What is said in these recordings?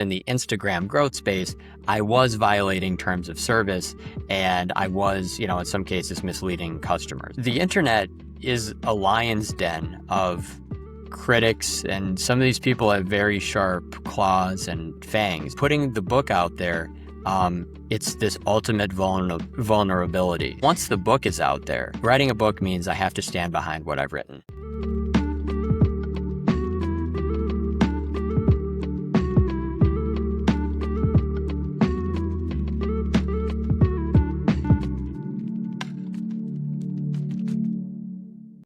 In the Instagram growth space, I was violating terms of service and I was, in some cases misleading customers. The internet is a lion's den of critics, and some of these people have very sharp claws and fangs. Putting the book out there, it's this ultimate vulnerability. Once the book is out there, writing a book means I have to stand behind what I've written.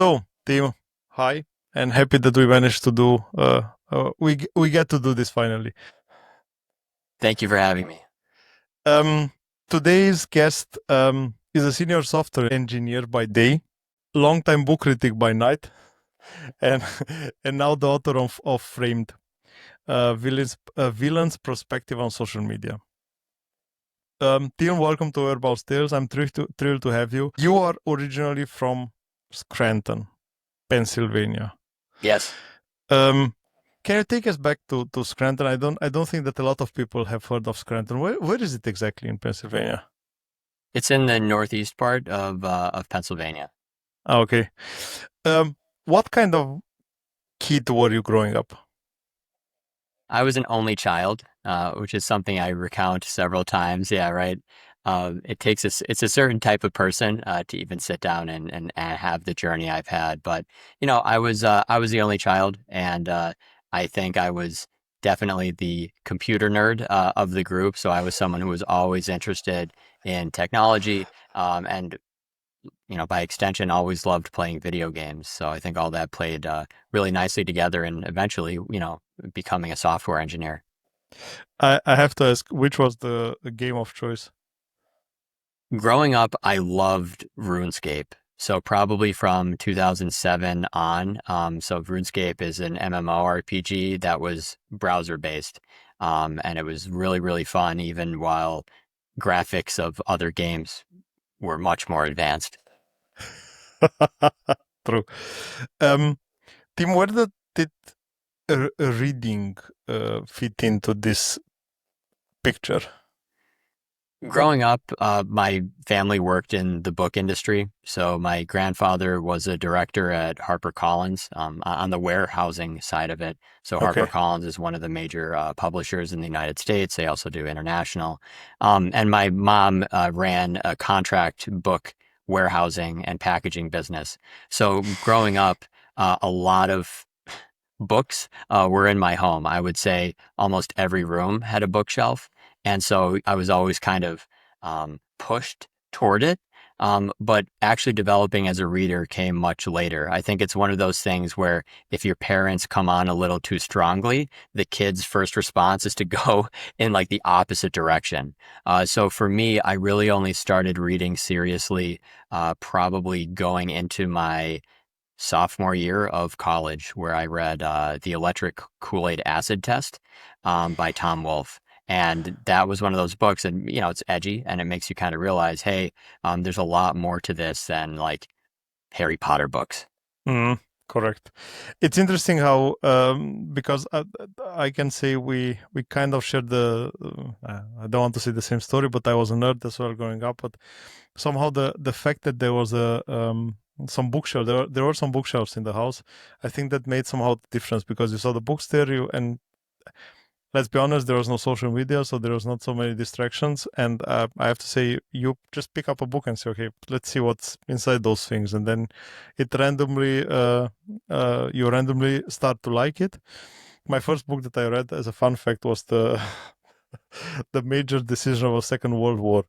So, Tim, hi, and happy that we managed to do. We get to do this finally. Thank you for having me. Today's guest is a senior software engineer by day, longtime book critic by night, and and now the author of Framed, Villain's Perspective on Social Media. Tim, welcome to Herbal Tales. I'm thrilled to have you. You are originally from Scranton, Pennsylvania. Yes. Can you take us back to Scranton? I don't think that a lot of people have heard of Scranton. Where is it exactly in Pennsylvania? It's in the northeast part of Pennsylvania. Okay. What kind of kid were you growing up? I was an only child, which is something I recount several times. Yeah, right. It's a certain type of person to even sit down and have the journey I've had. But I was the only child, and I think I was definitely the computer nerd of the group. So I was someone who was always interested in technology, and by extension, always loved playing video games. So I think all that played really nicely together, and eventually, becoming a software engineer. I have to ask, which was the game of choice? Growing up, I loved RuneScape. So probably from 2007 on. So RuneScape is an MMORPG that was browser-based. And it was really, really fun, even while graphics of other games were much more advanced. True. Tim, where did reading fit into this picture? Growing up, my family worked in the book industry. So my grandfather was a director at HarperCollins on the warehousing side of it. So Okay. HarperCollins is one of the major publishers in the United States. They also do international. And my mom ran a contract book warehousing and packaging business. So growing up, a lot of books were in my home. I would say almost every room had a bookshelf. And so I was always kind of pushed toward it. But actually developing as a reader came much later. I think it's one of those things where if your parents come on a little too strongly, the kid's first response is to go in like the opposite direction. So for me, I really only started reading seriously probably going into my sophomore year of college, where I read The Electric Kool-Aid Acid Test by Tom Wolfe. And that was one of those books, and it's edgy, and it makes you kind of realize, hey, there's a lot more to this than like Harry Potter books. Correct. It's interesting how because I can say we kind of shared I don't want to say the same story, but I was a nerd as well growing up. But somehow the fact that there was some bookshelf, there were some bookshelves in the house, I think that made somehow the difference, because you saw the books there, and let's be honest, there was no social media, so there was not so many distractions. And I have to say, you just pick up a book and say, okay, let's see what's inside those things. And then you randomly start to like it. My first book that I read, as a fun fact, was the major decision of a Second World War.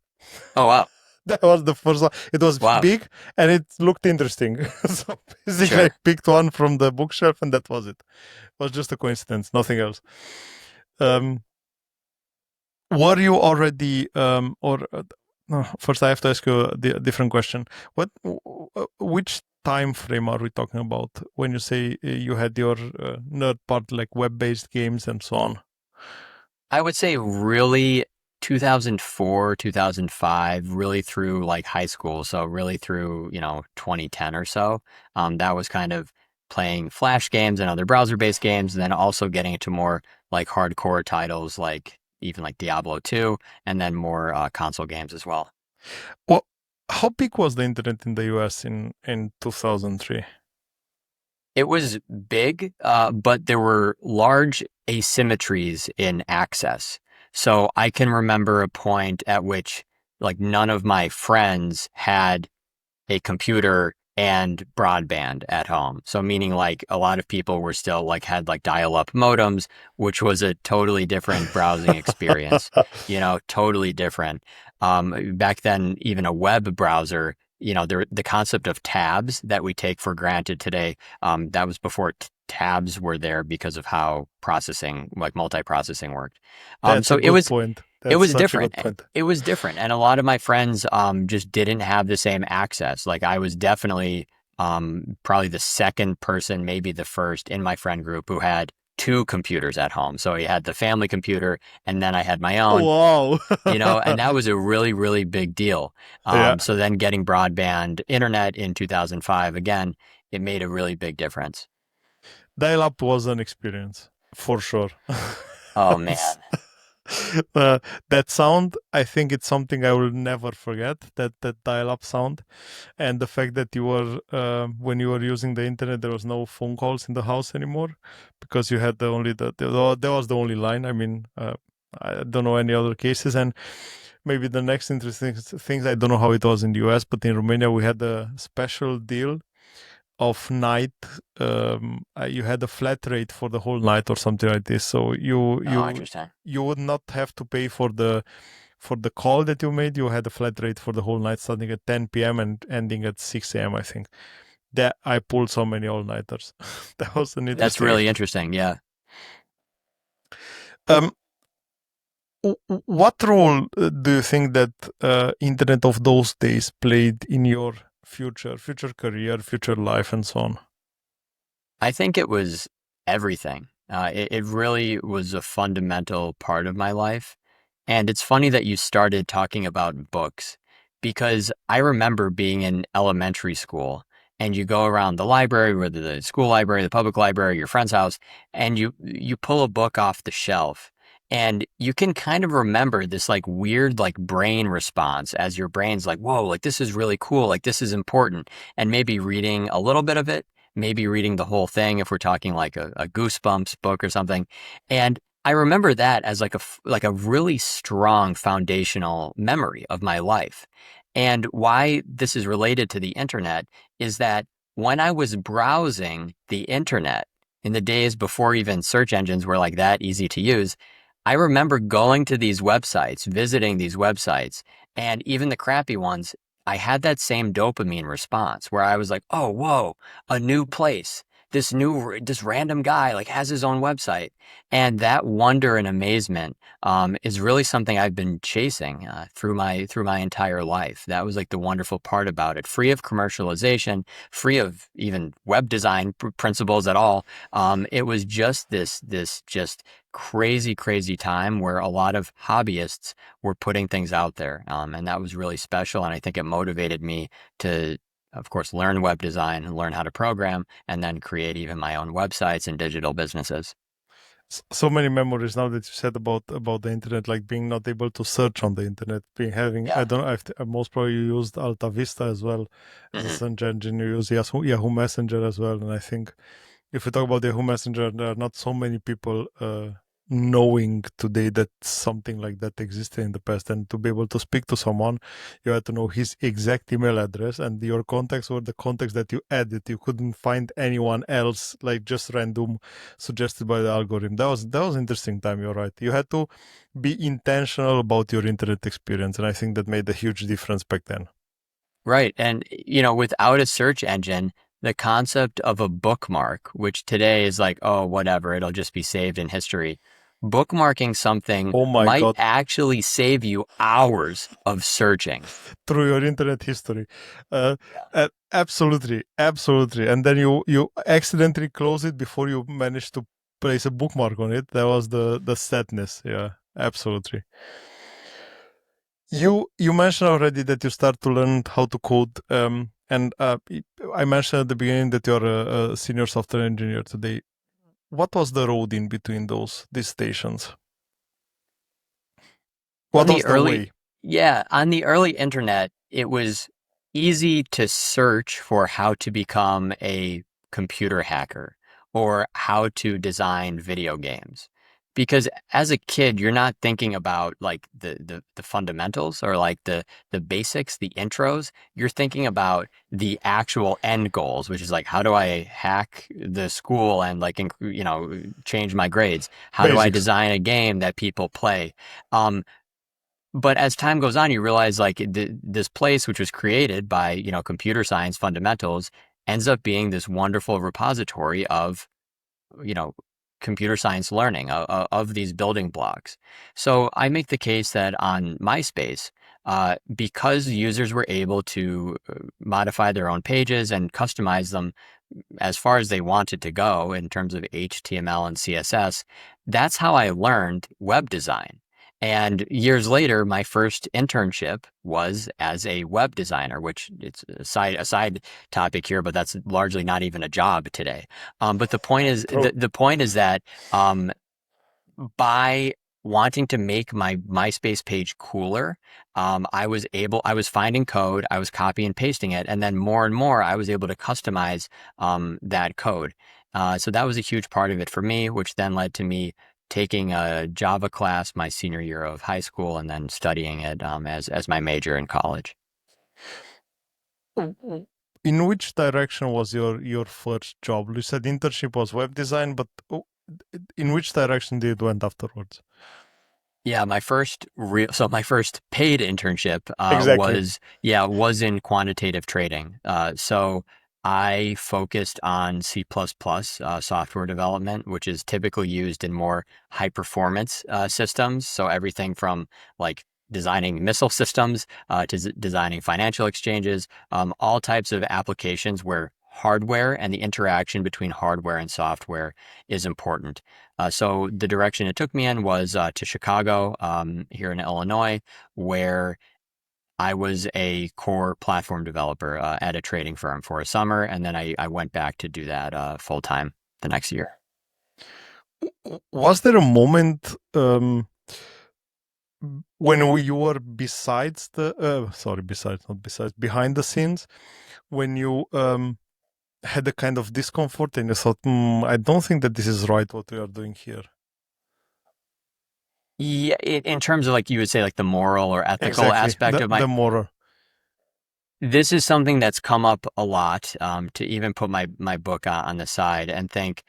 Oh, wow. That was the first one. It was big and it looked interesting. So basically, sure. I picked one from the bookshelf and that was it. It was just a coincidence, nothing else. Were you already, first I have to ask you a different question. Which time frame are we talking about when you say you had your nerd part, like web-based games and so on? I would say really 2004, 2005, really through like high school. So really through, 2010 or so. That was kind of playing Flash games and other browser-based games, and then also getting into more like hardcore titles like even like Diablo 2, and then more console games as well. Well, how big was the internet in the US in 2003? It was big, but there were large asymmetries in access. So I can remember a point at which like none of my friends had a computer and broadband at home. So meaning like a lot of people were still like had like dial-up modems, which was a totally different browsing experience, totally different. Back then, even a web browser, the concept of tabs that we take for granted today, that was before tabs were there because of how processing, like multiprocessing worked. That's a So it good was point. it That's was such a different. good point. It was different. And a lot of my friends just didn't have the same access. Like I was definitely probably the second person, maybe the first in my friend group who had two computers at home. So I had the family computer and then I had my own, Wow. and that was a really, really big deal. Yeah. So then getting broadband internet in 2005, again, it made a really big difference. Dial up was an experience for sure. Oh man. uh, that sound, I think it's something I will never forget. That dial up sound, and the fact that you were when you were using the internet, there was no phone calls in the house anymore because you had the only that was the only line. I mean, I don't know any other cases, and maybe the next interesting things, I don't know how it was in the US, but in Romania we had a special deal of night. You had a flat rate for the whole night or something like this, so you Oh, you interesting. you would not have to pay for the call that you made. You had a flat rate for the whole night, starting at 10 p.m. and ending at 6 a.m. I think. That I pulled so many all-nighters. That was an That's interesting really experience. interesting. Yeah. um what role do you think that internet of those days played in your future career, future life, and so on? I think it was everything. It really was a fundamental part of my life. And it's funny that you started talking about books because I remember being in elementary school and you go around the library, whether the school library, the public library, your friend's house, and you pull a book off the shelf and you can kind of remember this like weird like brain response as your brain's like, whoa, like this is really cool, like this is important. And maybe reading a little bit of it, maybe reading the whole thing if we're talking like a Goosebumps book or something. And I remember that as like a really strong foundational memory of my life. And why this is related to the internet is that when I was browsing the internet in the days before even search engines were like that easy to use, I remember going to these websites, visiting these websites, and even the crappy ones, I had that same dopamine response where I was like, "Oh, whoa, a new place. This random guy like has his own website." And that wonder and amazement is really something I've been chasing through my entire life. That was like the wonderful part about it, free of commercialization, free of even web design principles at all. It was just this just crazy, crazy time where a lot of hobbyists were putting things out there, and that was really special. And I think it motivated me to. Of course, learn web design and learn how to program, and then create even my own websites and digital businesses. So many memories now that you said about the internet, like being not able to search on the internet, being having, I Yeah. don't know, most probably you used Alta Vista as well as a Hmm. search engine. You use Yahoo Messenger as well, and I think if we talk about Yahoo Messenger, there are not so many people knowing today that something like that existed in the past. And to be able to speak to someone, you had to know his exact email address, and your contacts were the contacts that you added. You couldn't find anyone else, like just random suggested by the algorithm. That was interesting time. You're right. You had to be intentional about your internet experience, and I think that made a huge difference back then. Right. And, without a search engine, the concept of a bookmark, which today is like, oh, whatever, it'll just be saved in history. Bookmarking something Oh my might god. actually save you hours of searching. Through your internet history. Yeah. Absolutely, absolutely. And then you accidentally close it before you manage to place a bookmark on it. That was the sadness. Yeah, absolutely. You mentioned already that you start to learn how to code And I mentioned at the beginning that you're a senior software engineer today. What was the road in between these stations? On What the was the early, way? yeah, on the early internet, it was easy to search for how to become a computer hacker or how to design video games. Because as a kid, you're not thinking about like the fundamentals or like the basics, the intros. You're thinking about the actual end goals, which is like, how do I hack the school and like, change my grades? How do I Basics. design a game that people play? Um, but as time goes on, you realize like this place, which was created by, computer science fundamentals, ends up being this wonderful repository of, you know, computer science learning of these building blocks. So I make the case that on MySpace, because users were able to modify their own pages and customize them as far as they wanted to go in terms of HTML and CSS, that's how I learned web design. And years later, my first internship was as a web designer, which it's a side topic here, but that's largely not even a job today. But the point is True. the point is that um, by wanting to make my MySpace page cooler, I was finding code, I was copy and pasting it, and then more and more, I was able to customize that code. So that was a huge part of it for me, which then led to me taking a Java class my senior year of high school and then studying it as my major in college. In which direction was your first job? You said internship was web design, but in which direction did it went afterwards? Yeah, my first paid internship Exactly. was in quantitative trading. So I focused on C++ software development, which is typically used in more high performance systems. So everything from like designing missile systems to designing financial exchanges, all types of applications where hardware and the interaction between hardware and software is important. So the direction it took me in was to Chicago, here in Illinois, where I was a core platform developer at a trading firm for a summer, and then I went back to do that full time the next year. Was there a moment when you were besides the sorry, besides, not besides, behind the scenes, when you had a kind of discomfort and you thought, I don't think that this is right what we are doing here? Yeah, in terms of like you would say like the moral or ethical Exactly. aspect of my, The moral. this is something that's come up a lot to even put my book on the side and think,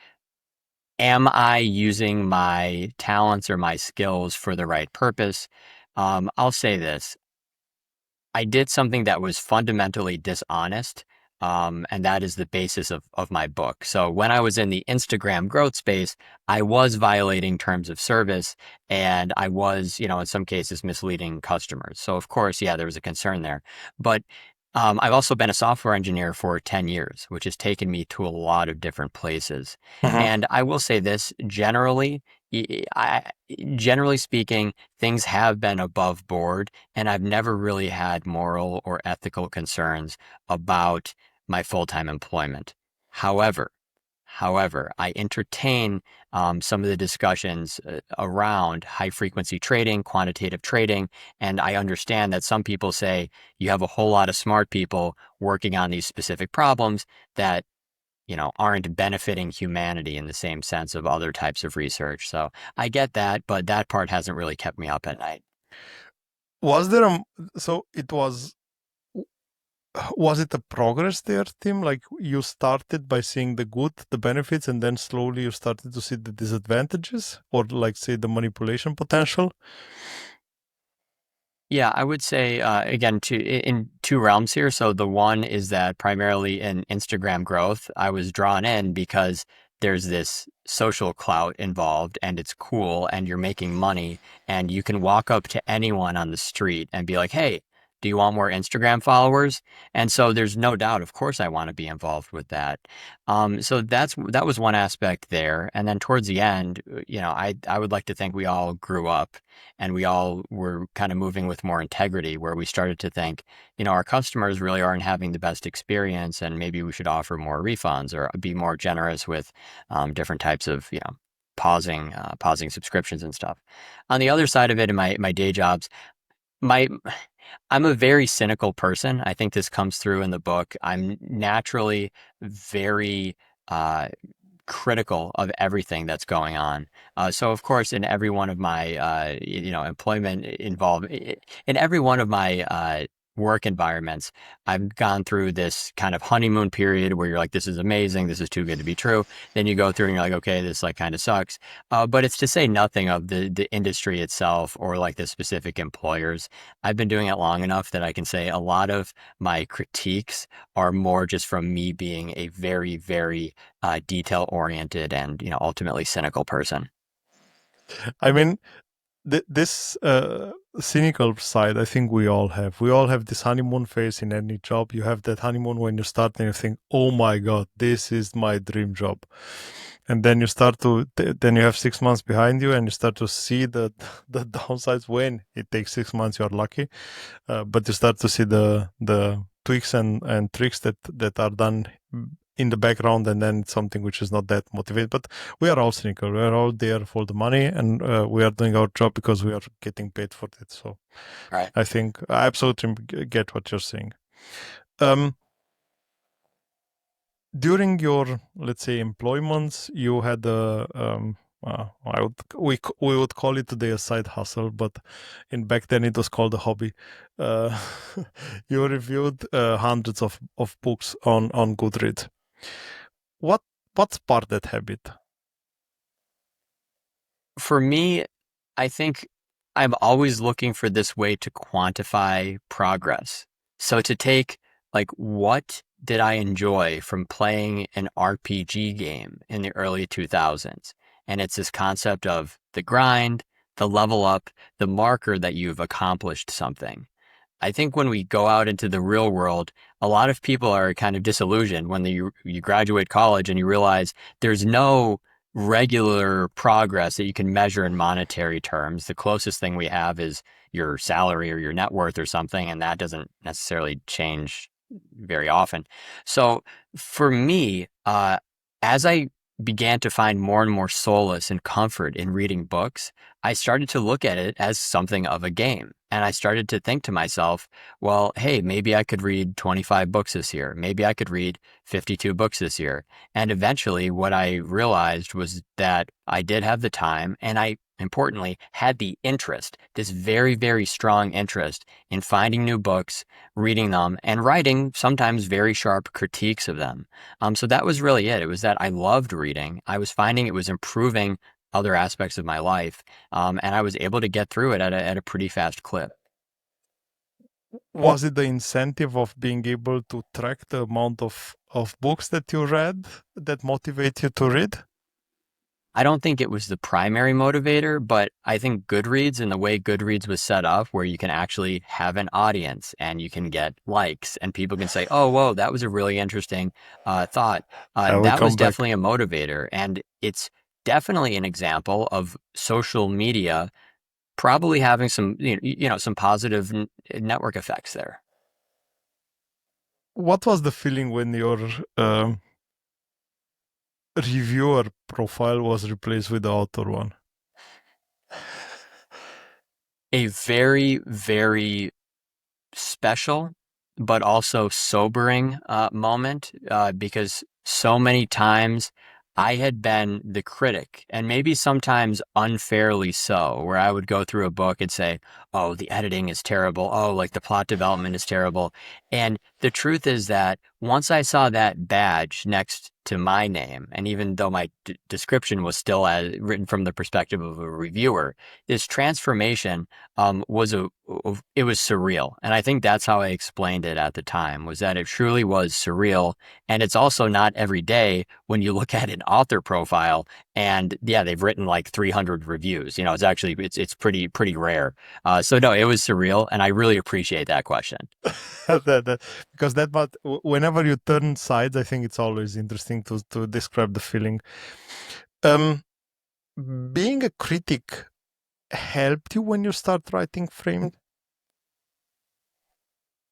am I using my talents or my skills for the right purpose? I'll say this. I did something that was fundamentally dishonest. And that is the basis of my book. So when I was in the Instagram growth space, I was violating terms of service and I was, in some cases misleading customers. So of course, yeah, there was a concern there. But I've also been a software engineer for 10 years, which has taken me to a lot of different places. Mhm. And I will say this generally, generally speaking, things have been above board and I've never really had moral or ethical concerns about my full-time employment. However, I entertain some of the discussions around high frequency trading, quantitative trading, and I understand that some people say you have a whole lot of smart people working on these specific problems that aren't benefiting humanity in the same sense of other types of research. So I get that, but that part hasn't really kept me up at night. Was there a so it was it a progress there, Tim? Like you started by seeing the good, the benefits, and then slowly you started to see the disadvantages, or like say the manipulation potential. Yeah, I would say again in two realms here. So the one is that primarily in Instagram growth, I was drawn in because there's this social clout involved and it's cool and you're making money and you can walk up to anyone on the street and be like, "Hey, Do you want more Instagram followers? And so there's no doubt, of course, I want to be involved with that. So that was one aspect there. And then towards the end, I would like to think we all grew up and we all were kind of moving with more integrity, where we started to think, our customers really aren't having the best experience, and maybe we should offer more refunds or be more generous with different types of, pausing subscriptions and stuff. On the other side of it, in my day jobs, my I'm a very cynical person. I think this comes through in the book. I'm naturally very uh, critical of everything that's going on. So of course, in every one of my employment involved in every one of my work environments, I've gone through this kind of honeymoon period where you're like, this is amazing, this is too good to be true. Then you go through and you're like, okay, this like kind of sucks. But it's to say nothing of the industry itself or like the specific employers. I've been doing it long enough that I can say a lot of my critiques are more just from me being a very, very detail oriented and ultimately cynical person. I mean, this cynical side, I think we all have. We all have this honeymoon phase in any job. You have that honeymoon when you start and you think, "Oh my God, this is my dream job," and then you start to. Then you have 6 months behind you, and you start to see the the downsides. When it takes 6 months, you are lucky, but you start to see the tweaks and tricks that are done in the background, and then it's something which is not that motivated. But we are all cynical. We are all there for the money, and we are doing our job because we are getting paid for it. So Right. I think I absolutely get what you're saying. Um, During your, let's say, employments, you had a we would call it today a side hustle, but in back then it was called a hobby. Uh, you reviewed hundreds of books on Goodreads. What what sparked that habit? For me, I think I'm always looking for this way to quantify progress. So to take, like, what did I enjoy from playing an RPG game in the early 2000s? And it's this concept of the grind, the level up, the marker that you've accomplished something. I think when we go out into the real world, a lot of people are kind of disillusioned when you graduate college and you realize there's no regular progress that you can measure in monetary terms. The closest thing we have is your salary or your net worth or something, and that doesn't necessarily change very often. So for me, as I began to find more and more solace and comfort in reading books, I started to look at it as something of a game. And I started to think to myself, well, hey, maybe I could read 25 books this year. Maybe I could read 52 books this year. And eventually, what I realized was that I did have the time and I, importantly, had the interest, this very, very strong interest in finding new books, reading them, and writing sometimes very sharp critiques of them. So that was really it. It was that I loved reading. I was finding it was improving other aspects of my life. And I was able to get through it at a pretty fast clip. Was it the incentive of being able to track the amount of books that you read that motivate you to read? I don't think it was the primary motivator, but I think Goodreads and the way Goodreads was set up, where you can actually have an audience and you can get likes and people can say, oh, whoa, that was a really interesting thought. I will That was come back. definitely a motivator. And it's definitely an example of social media probably having some, some positive network effects there. What was the feeling when your reviewer profile was replaced with the author one? A very, very special, but also sobering moment because so many times I had been the critic, and maybe sometimes unfairly so, where I would go through a book and say, oh, the editing is terrible. Oh, like the plot development is terrible. And the truth is that once I saw that badge next to my name, and even though my description was still written from the perspective of a reviewer, this transformation was it was surreal. And I think that's how I explained it at the time, was that it truly was surreal. And it's also not every day when you look at an author profile and yeah, they've written like 300 reviews. It's actually, it's pretty rare. So no, it was surreal. And I really appreciate that question. Because whenever you turn sides, I think it's always interesting to describe the feeling. Um, being a critic helped you when you start writing framed?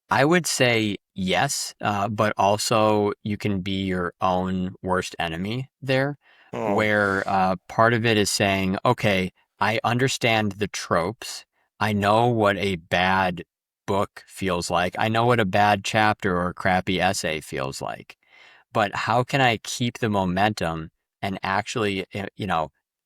I would say yes, but also you can be your own worst enemy there, Oh, where part of it is saying, okay, I understand the tropes. I know what a bad book feels like. I know what a bad chapter or a crappy essay feels like. But how can I keep the momentum and actually,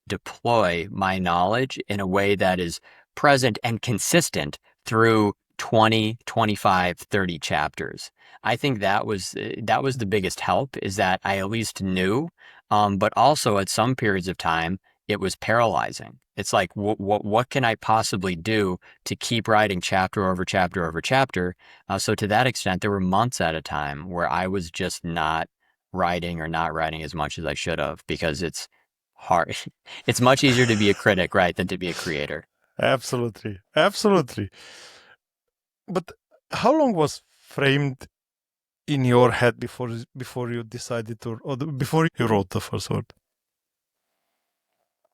deploy my knowledge in a way that is present and consistent through 20, 25, 30 chapters? I think that was the biggest help, is that I at least knew, but also at some periods of time it was paralyzing. It's like what can I possibly do to keep writing chapter over chapter over chapter? So to that extent, there were months at a time where I was just not writing as much as I should have, because it's hard. It's much easier to be a critic, right, than to be a creator. absolutely, absolutely. But how long was framed in your head before you decided to, before you wrote the first word?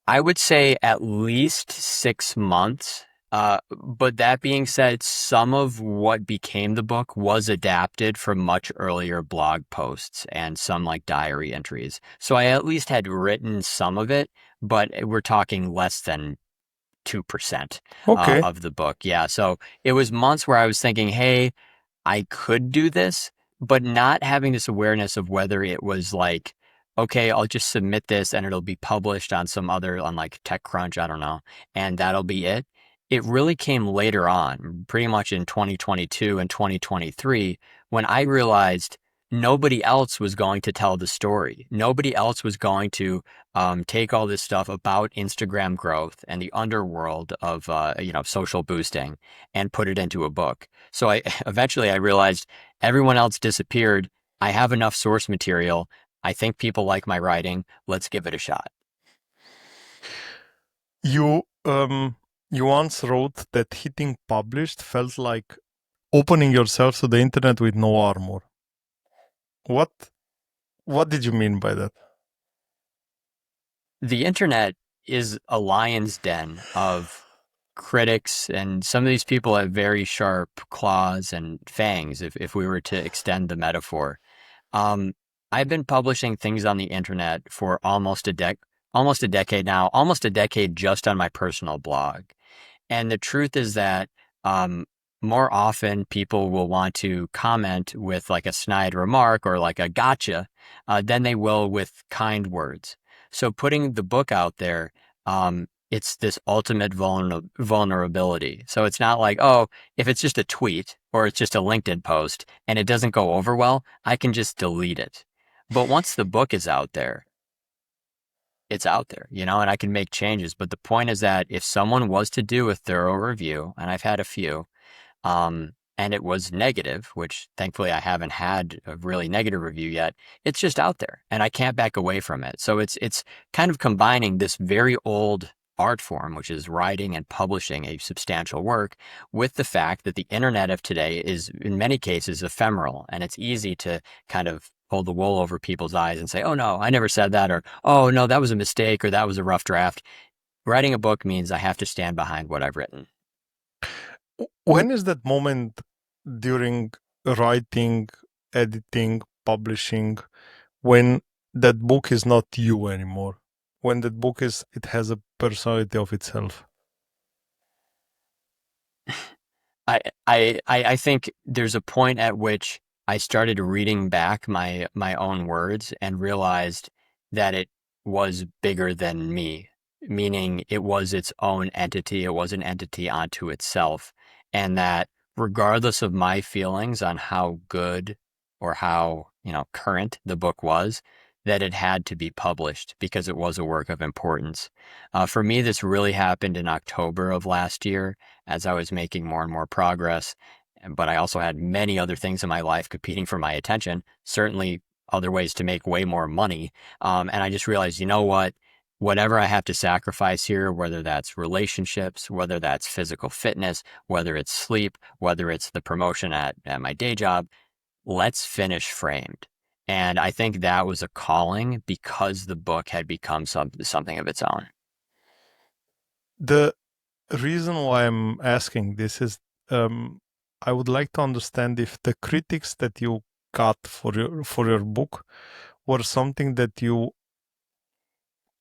I would say at least 6 months. But that being said, some of what became the book was adapted from much earlier blog posts and some like diary entries. So I at least had written some of it, but we're talking less than 2% Okay. of the book. Yeah. So it was months where I was thinking, hey, I could do this, but not having this awareness of whether it was like, okay, I'll just submit this and it'll be published on some other, on like TechCrunch, I don't know, and that'll be it. It really came later on, pretty much in 2022 and 2023, when I realized nobody else was going to tell the story. Nobody else was going to take all this stuff about Instagram growth and the underworld of, social boosting and put it into a book. So I eventually I realized everyone else disappeared. I have enough source material. I think people like my writing. Let's give it a shot. You you once wrote that hitting published felt like opening yourself to the internet with no armor. What what did you mean by that? The internet is a lion's den of critics, and some of these people have very sharp claws and fangs, if we were to extend the metaphor. Um, I've been publishing things on the internet for almost a decade now, almost a decade just on my personal blog. And the truth is that um, more often people will want to comment with like a snide remark or like a gotcha than they will with kind words. So putting the book out there, it's this ultimate vulnerability. So it's not like, oh, if it's just a tweet or it's just a LinkedIn post and it doesn't go over well, I can just delete it. But once the book is out there, it's out there, and I can make changes. But the point is that if someone was to do a thorough review, and I've had a few, and it was negative, which thankfully I haven't had a really negative review yet, it's just out there and I can't back away from it. So it's kind of combining this very old art form, which is writing and publishing a substantial work, with the fact that the internet of today is in many cases ephemeral, and it's easy to kind of pull the wool over people's eyes and say, oh no, I never said that, or oh no, that was a mistake, or that was a rough draft. Writing a book means I have to stand behind what I've written. When is that moment during writing, editing, publishing, when that book is not you anymore? When that book it has a personality of itself. I think there's a point at which I started reading back my own words and realized that it was bigger than me, meaning it was its own entity. It was an entity unto itself, and that regardless of my feelings on how good or how current the book was, that it had to be published because it was a work of importance. For me, this really happened in October of last year as I was making more and more progress. But I also had many other things in my life competing for my attention, certainly other ways to make way more money. And I just realized, you know what? Whatever I have to sacrifice here, whether that's relationships, whether that's physical fitness, whether it's sleep, whether it's the promotion at my day job, let's finish Framed. And I think that was a calling because the book had become something of its own. The reason why I'm asking this is um, I would like to understand if the critics that you got for your book were something that you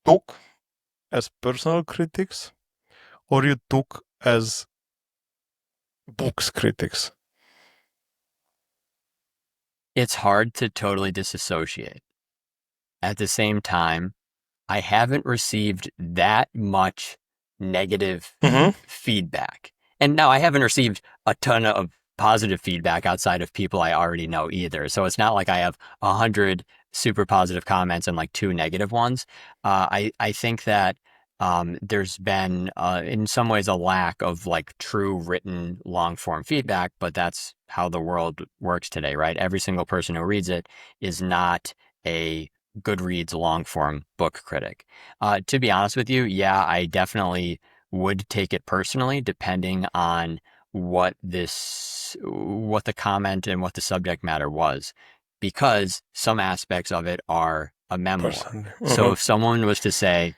took as personal critics or you took as books critics. It's hard to totally disassociate. At the same time, I haven't received that much negative Mm-hmm. feedback. And now I haven't received a ton of positive feedback outside of people I already know either. So it's not like I have 100 super positive comments and like two negative ones. I think that there's been, in some ways, a lack of like true written long form feedback, but that's how the world works today, right? Every single person who reads it is not a Goodreads long form book critic. To be honest with you, yeah, I definitely would take it personally, depending on what the comment and what the subject matter was, because some aspects of it are a memoir. Personally. So Mm-hmm. if someone was to say,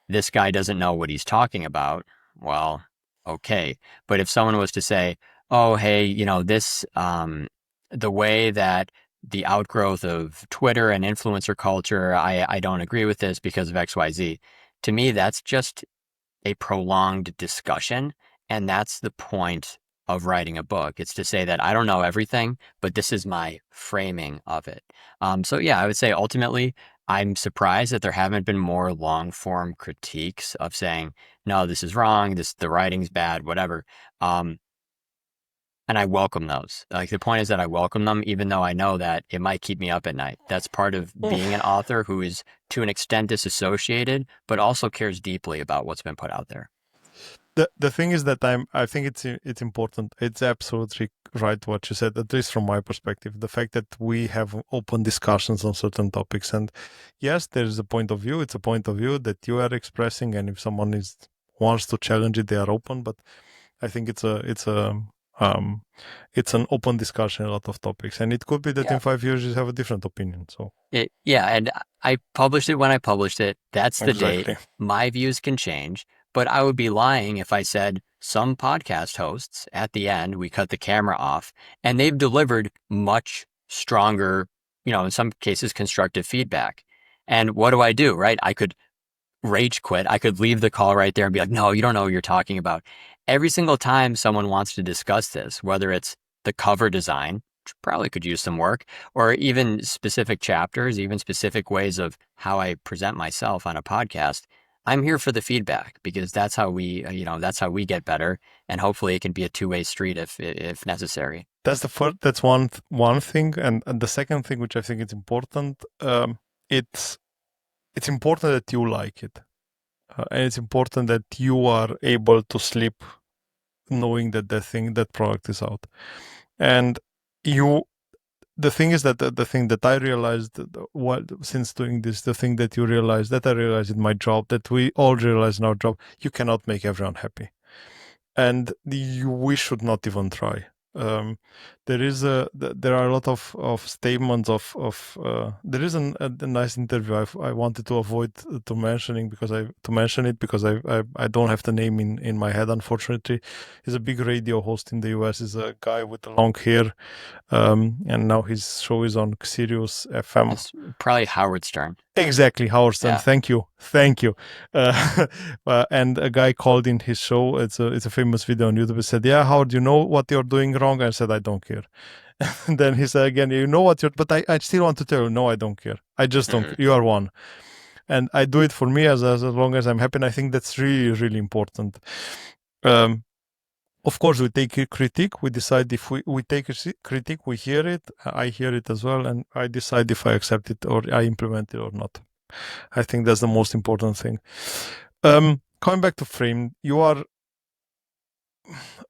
this guy doesn't know what he's talking about, well, okay. But if someone was to say, oh, hey, the way that the outgrowth of Twitter and influencer culture, I don't agree with this because of XYZ. To me, that's just a prolonged discussion. And that's the point of writing a book. It's to say that I don't know everything, but this is my framing of it. So, yeah, I would say ultimately, I'm surprised that there haven't been more long form critiques of saying, no, this is wrong, the writing's bad, whatever. Um, and I welcome those. Like the point is that I welcome them, even though I know that it might keep me up at night. That's part of being an author who is to an extent disassociated, but also cares deeply about what's been put out there. The thing is that I think it's important. It's absolutely right what you said, at least from my perspective. The fact that we have open discussions on certain topics, and yes, there is a point of view. It's a point of view that you are expressing, and if someone is wants to challenge it, they are open. But I think um, it's an open discussion, a lot of topics, and it could be that in Yeah. 5 years you have a different opinion. So Yeah, and I published it when I published it. That's the date. exactly, My views can change, but I would be lying if I said some podcast hosts at the end, we cut the camera off and they've delivered much stronger, in some cases, constructive feedback. And what do, right? I could rage quit. I could leave the call right there and be like, no, you don't know what you're talking about. Every single time someone wants to discuss this, whether it's the cover design, which probably could use some work, or even specific chapters, even specific ways of how I present myself on a podcast, I'm here for the feedback because that's how we get better. And hopefully it can be a two-way street if necessary. that's the first. That's one thing, and the second thing, which I think is important, it's it's important that you like it, and it's important that you are able to sleep knowing that that product is out. And you, the thing is that the thing that I realized what since doing this, the thing that you realize that I realized in my job, that we all realize in our job, you cannot make everyone happy, and we should not even try. There are a lot of statements there is a nice interview I wanted to avoid to mentioning because I don't have the name in my head, unfortunately. He's a big radio host in the US. He's a guy with long hair, and now his show is on Sirius FM. It's probably Howard Stern. Exactly, Howard Stern. Yeah. Thank you. And a guy called in his show. It's a famous video on YouTube. He said, "Yeah, Howard, you know what you're doing wrong." I said, "I don't care." And then he said again, "You know what you're," but I still want to tell you, no, I don't care. I just don't Mhm. care. You are one, and I do it for me as long as I'm happy. And I think that's really really important. Um, Of course, we take a critique. We decide if we take a critique, we hear it. I hear it as well, and I decide if I accept it or I implement it or not. I think that's the most important thing. Coming back to Frame, you are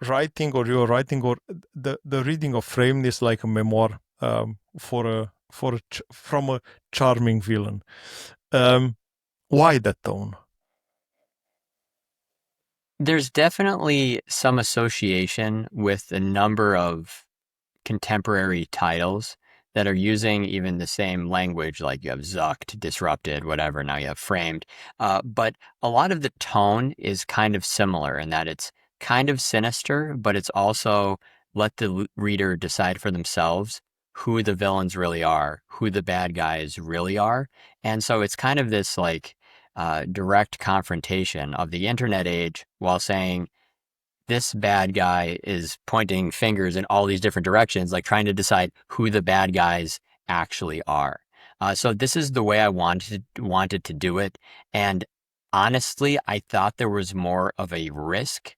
writing, or you're writing, or the reading of Frame is like a memoir from a charming villain. Why that tone? There's definitely some association with a number of contemporary titles that are using even the same language, like you have zucked, disrupted, whatever. Now you have framed. But a lot of the tone is kind of similar in that it's kind of sinister, but it's also let the reader decide for themselves who the villains really are, who the bad guys really are. And so it's kind of this like direct confrontation of the internet age while saying, this bad guy is pointing fingers in all these different directions, like trying to decide who the bad guys actually are. So this is the way I wanted to do it, and honestly, I thought there was more of a risk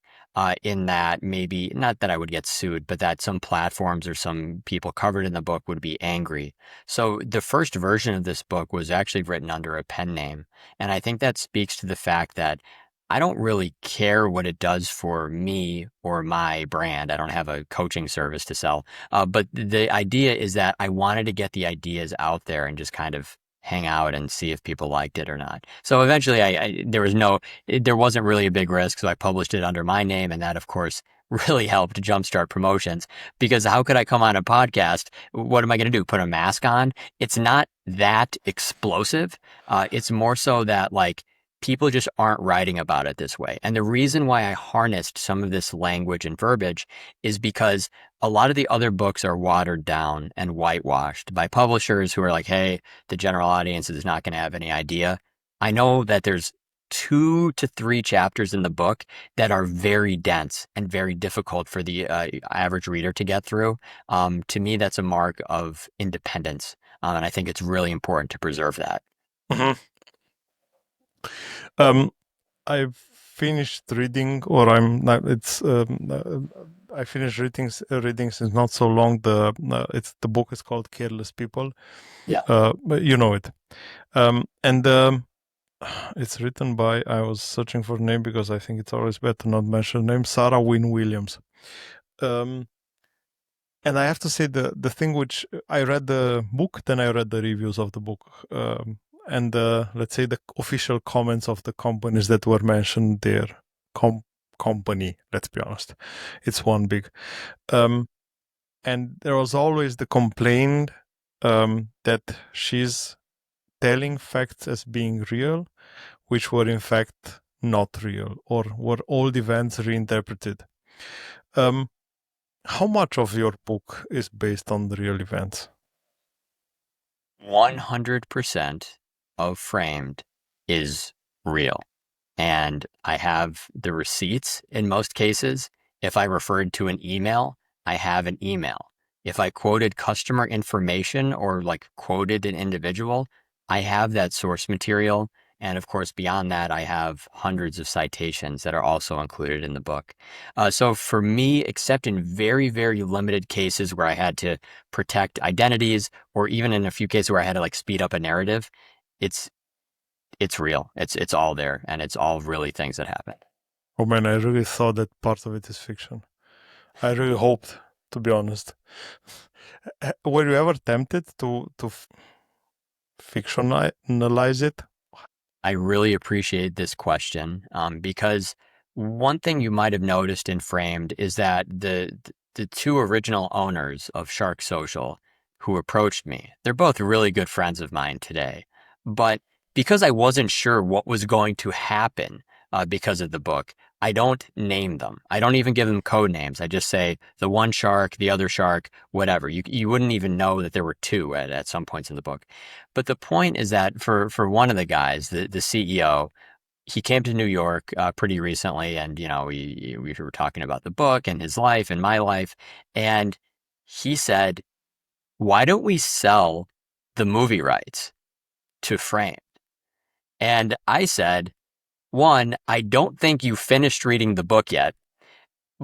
in that maybe not that I would get sued, but that some platforms or some people covered in the book would be angry. So the first version of this book was actually written under a pen name, and I think that speaks to the fact that I don't really care what it does for me or my brand. I don't have a coaching service to sell. But the idea is that I wanted to get the ideas out there and just kind of hang out and see if people liked it or not. So eventually there wasn't really a big risk. So I published it under my name. And that, of course, really helped jumpstart promotions because how could I come on a podcast? What am I going to do? Put a mask on? It's not that explosive. It's more so that like, people just aren't writing about it this way. And the reason why I harnessed some of this language and verbiage is because a lot of the other books are watered down and whitewashed by publishers who are like, hey, the general audience is not going to have any idea. I know that there's 2 to 3 chapters in the book that are very dense and very difficult for the average reader to get through. To me, that's a mark of independence. And I think it's really important to preserve that. Mhm. Um, I've finished reading, or I'm not. I finished reading since not so long. The book is called Careless People. Yeah. But you know it. And it's written by. I was searching for a name because I think it's always better not mention the name. Sarah Wynne Williams. Um, and I have to say the thing which I read the book, then I read the reviews of the book, and let's say the official comments of the companies that were mentioned there. Com- Company, let's be honest, it's one big. Um, and there was always the complaint that she's telling facts as being real, which were in fact not real, or were old events reinterpreted. Um, how much of your book is based on the real events? 100% of Framed is real. And I have the receipts in most cases. If I referred to an email, I have an email. If I quoted customer information or like quoted an individual, I have that source material. And of course, beyond that, I have hundreds of citations that are also included in the book. So for me, except in very, very limited cases where I had to protect identities, or even in a few cases where I had to like speed up a narrative, it's it's real. It's all there, and it's all really things that happen. Oh man, I really thought that part of it is fiction. I really hoped, to be honest. Were you ever tempted to fictionalize it? I really appreciate this question because one thing you might have noticed in Framed is that the two original owners of Shark Social who approached me, they're both really good friends of mine today. But because I wasn't sure what was going to happen because of the book, I don't name them. I don't even give them code names. I just say the one shark, the other shark, whatever. You wouldn't even know that there were two at some points in the book. But the point is that for one of the guys, the CEO, he came to New York pretty recently, and you know we were talking about the book and his life and my life, and he said, "Why don't we sell the movie rights to Frame?" And I said, "One, I don't think you finished reading the book yet,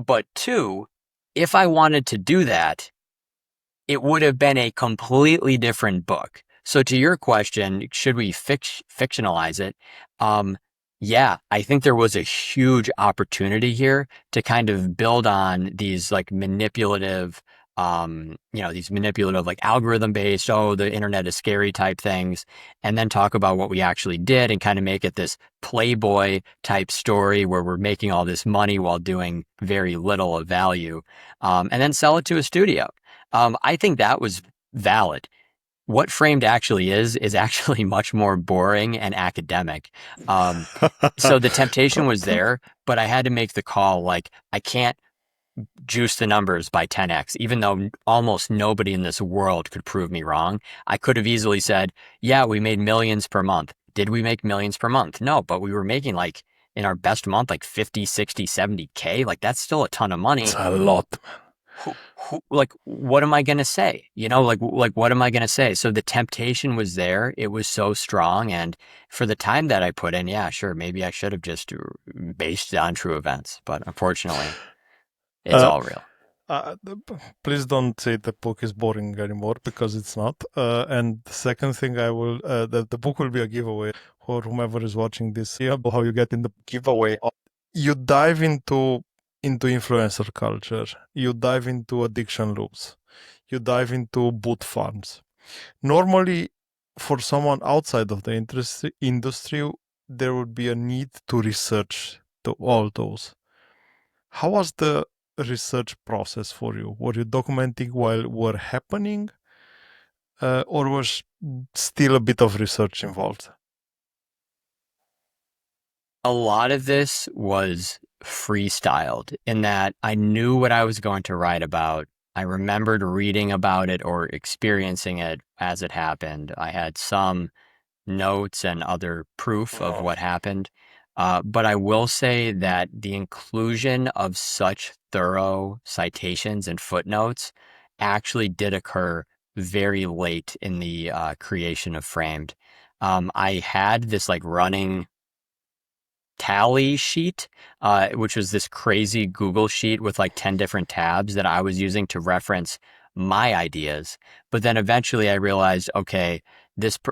But two, if I wanted to do that, it would have been a completely different book. So to your question, should we fictionalize it? Um, yeah, I think there was a huge opportunity here to kind of build on these like manipulative, these manipulative like algorithm based, oh, the internet is scary type things, and then talk about what we actually did and kind of make it this Playboy type story where we're making all this money while doing very little of value, and then sell it to a studio. I think that was valid. What Framed actually is actually much more boring and academic. Um, so the temptation was there, but I had to make the call like, I can't juice the numbers by 10x, even though almost nobody in this world could prove me wrong. I could have easily said, yeah, we made millions per month. Did we make millions per month? No, but we were making like in our best month, like 50, 60, 70K. Like that's still a ton of money. It's a lot. Like what am I going to say, like what am I going to say? So the temptation was there, it was so strong, and for the time that I put in, yeah, sure, maybe I should have just based it on true events, but unfortunately it's Uh, all real. uh, Please don't say the book is boring anymore because it's not. And the second thing, the book will be a giveaway for whomever is watching this. Yeah, how you get in the giveaway. You dive into influencer culture. You dive into addiction loops. You dive into boot farms. Normally, for someone outside of the industry, there would be a need to research all those. How was the research process for you? Were you documenting while were happening, or was still a bit of research involved? A lot of this was freestyled in that I knew what I was going to write about. I remembered reading about it or experiencing it as it happened. I had some notes and other proof of Mhm. what happened. But I will say that the inclusion of such thorough citations and footnotes actually did occur very late in the creation of Framed. I had this like running tally sheet, which was this crazy Google sheet with like 10 different tabs that I was using to reference my ideas. But then eventually I realized, okay,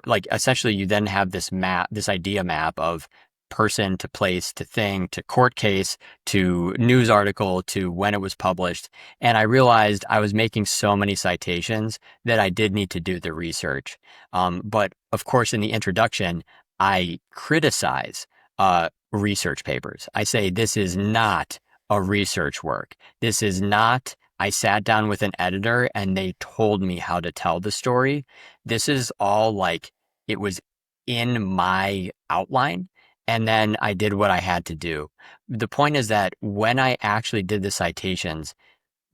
like essentially you then have this map, this idea map of person to place to thing to court case to news article to when it was published. And I realized I was making so many citations that I did need to do the research. But of course, in the introduction, I criticize research papers. I say, this is not a research work. This is not, I sat down with an editor and they told me how to tell the story. This is all like, it was in my outline. And then I did what I had to do. The point is that when I actually did the citations,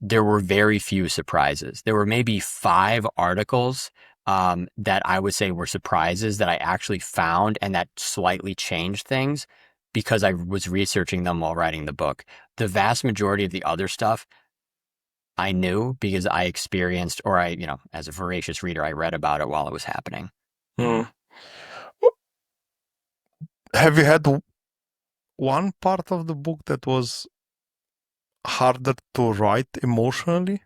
there were very few surprises. There were maybe 5 articles that I would say were surprises that I actually found and that slightly changed things because I was researching them while writing the book. The vast majority of the other stuff I knew because I experienced, or as a voracious reader, I read about it while it was happening. Mm. Have you had one part of the book that was harder to write emotionally?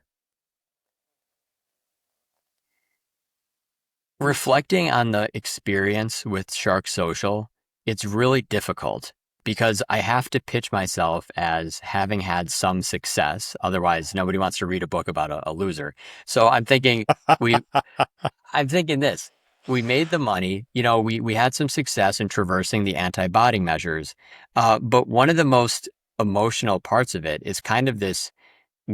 Reflecting on the experience with Shark Social, it's really difficult because I have to pitch myself as having had some success. Otherwise, nobody wants to read a book about a loser. So we, I'm thinking this. We made the money, we had some success in traversing the anti-botting measures. But one of the most emotional parts of it is kind of this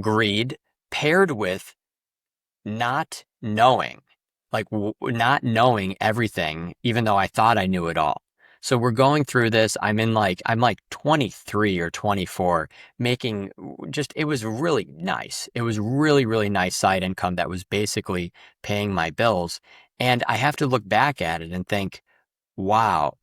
greed paired with not knowing, like not knowing everything, even though I thought I knew it all. So we're going through this. I'm like 23 or 24, making it was really nice. It was really, really nice side income that was basically paying my bills. And I have to look back at it and think, wow,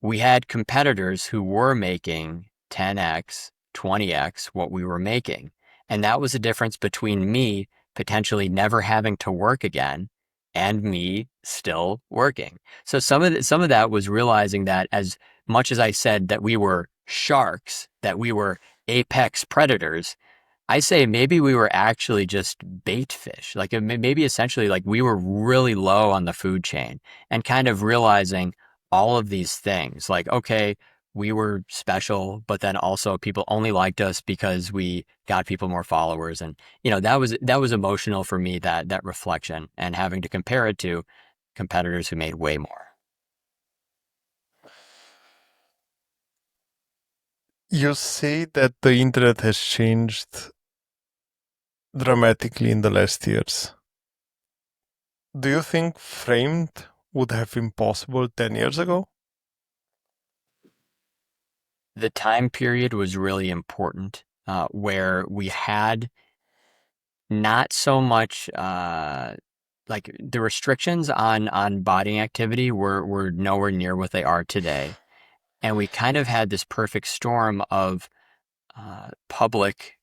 we had competitors who were making 10x, 20x what we were making. And that was the difference between me potentially never having to work again and me still working. So some of that was realizing that as much as I said that we were sharks, that we were apex predators, I say maybe we were actually just bait fish. Like maybe essentially like we were really low on the food chain and kind of realizing all of these things. Like, okay, we were special, but then also people only liked us because we got people more followers. And, that was emotional for me, that reflection and having to compare it to competitors who made way more. You say that the internet has changed dramatically in the last years. Do you think framed would have been possible 10 years ago? The time period was really important, where we had not so much like the restrictions on body activity were nowhere near what they are today, and we kind of had this perfect storm of public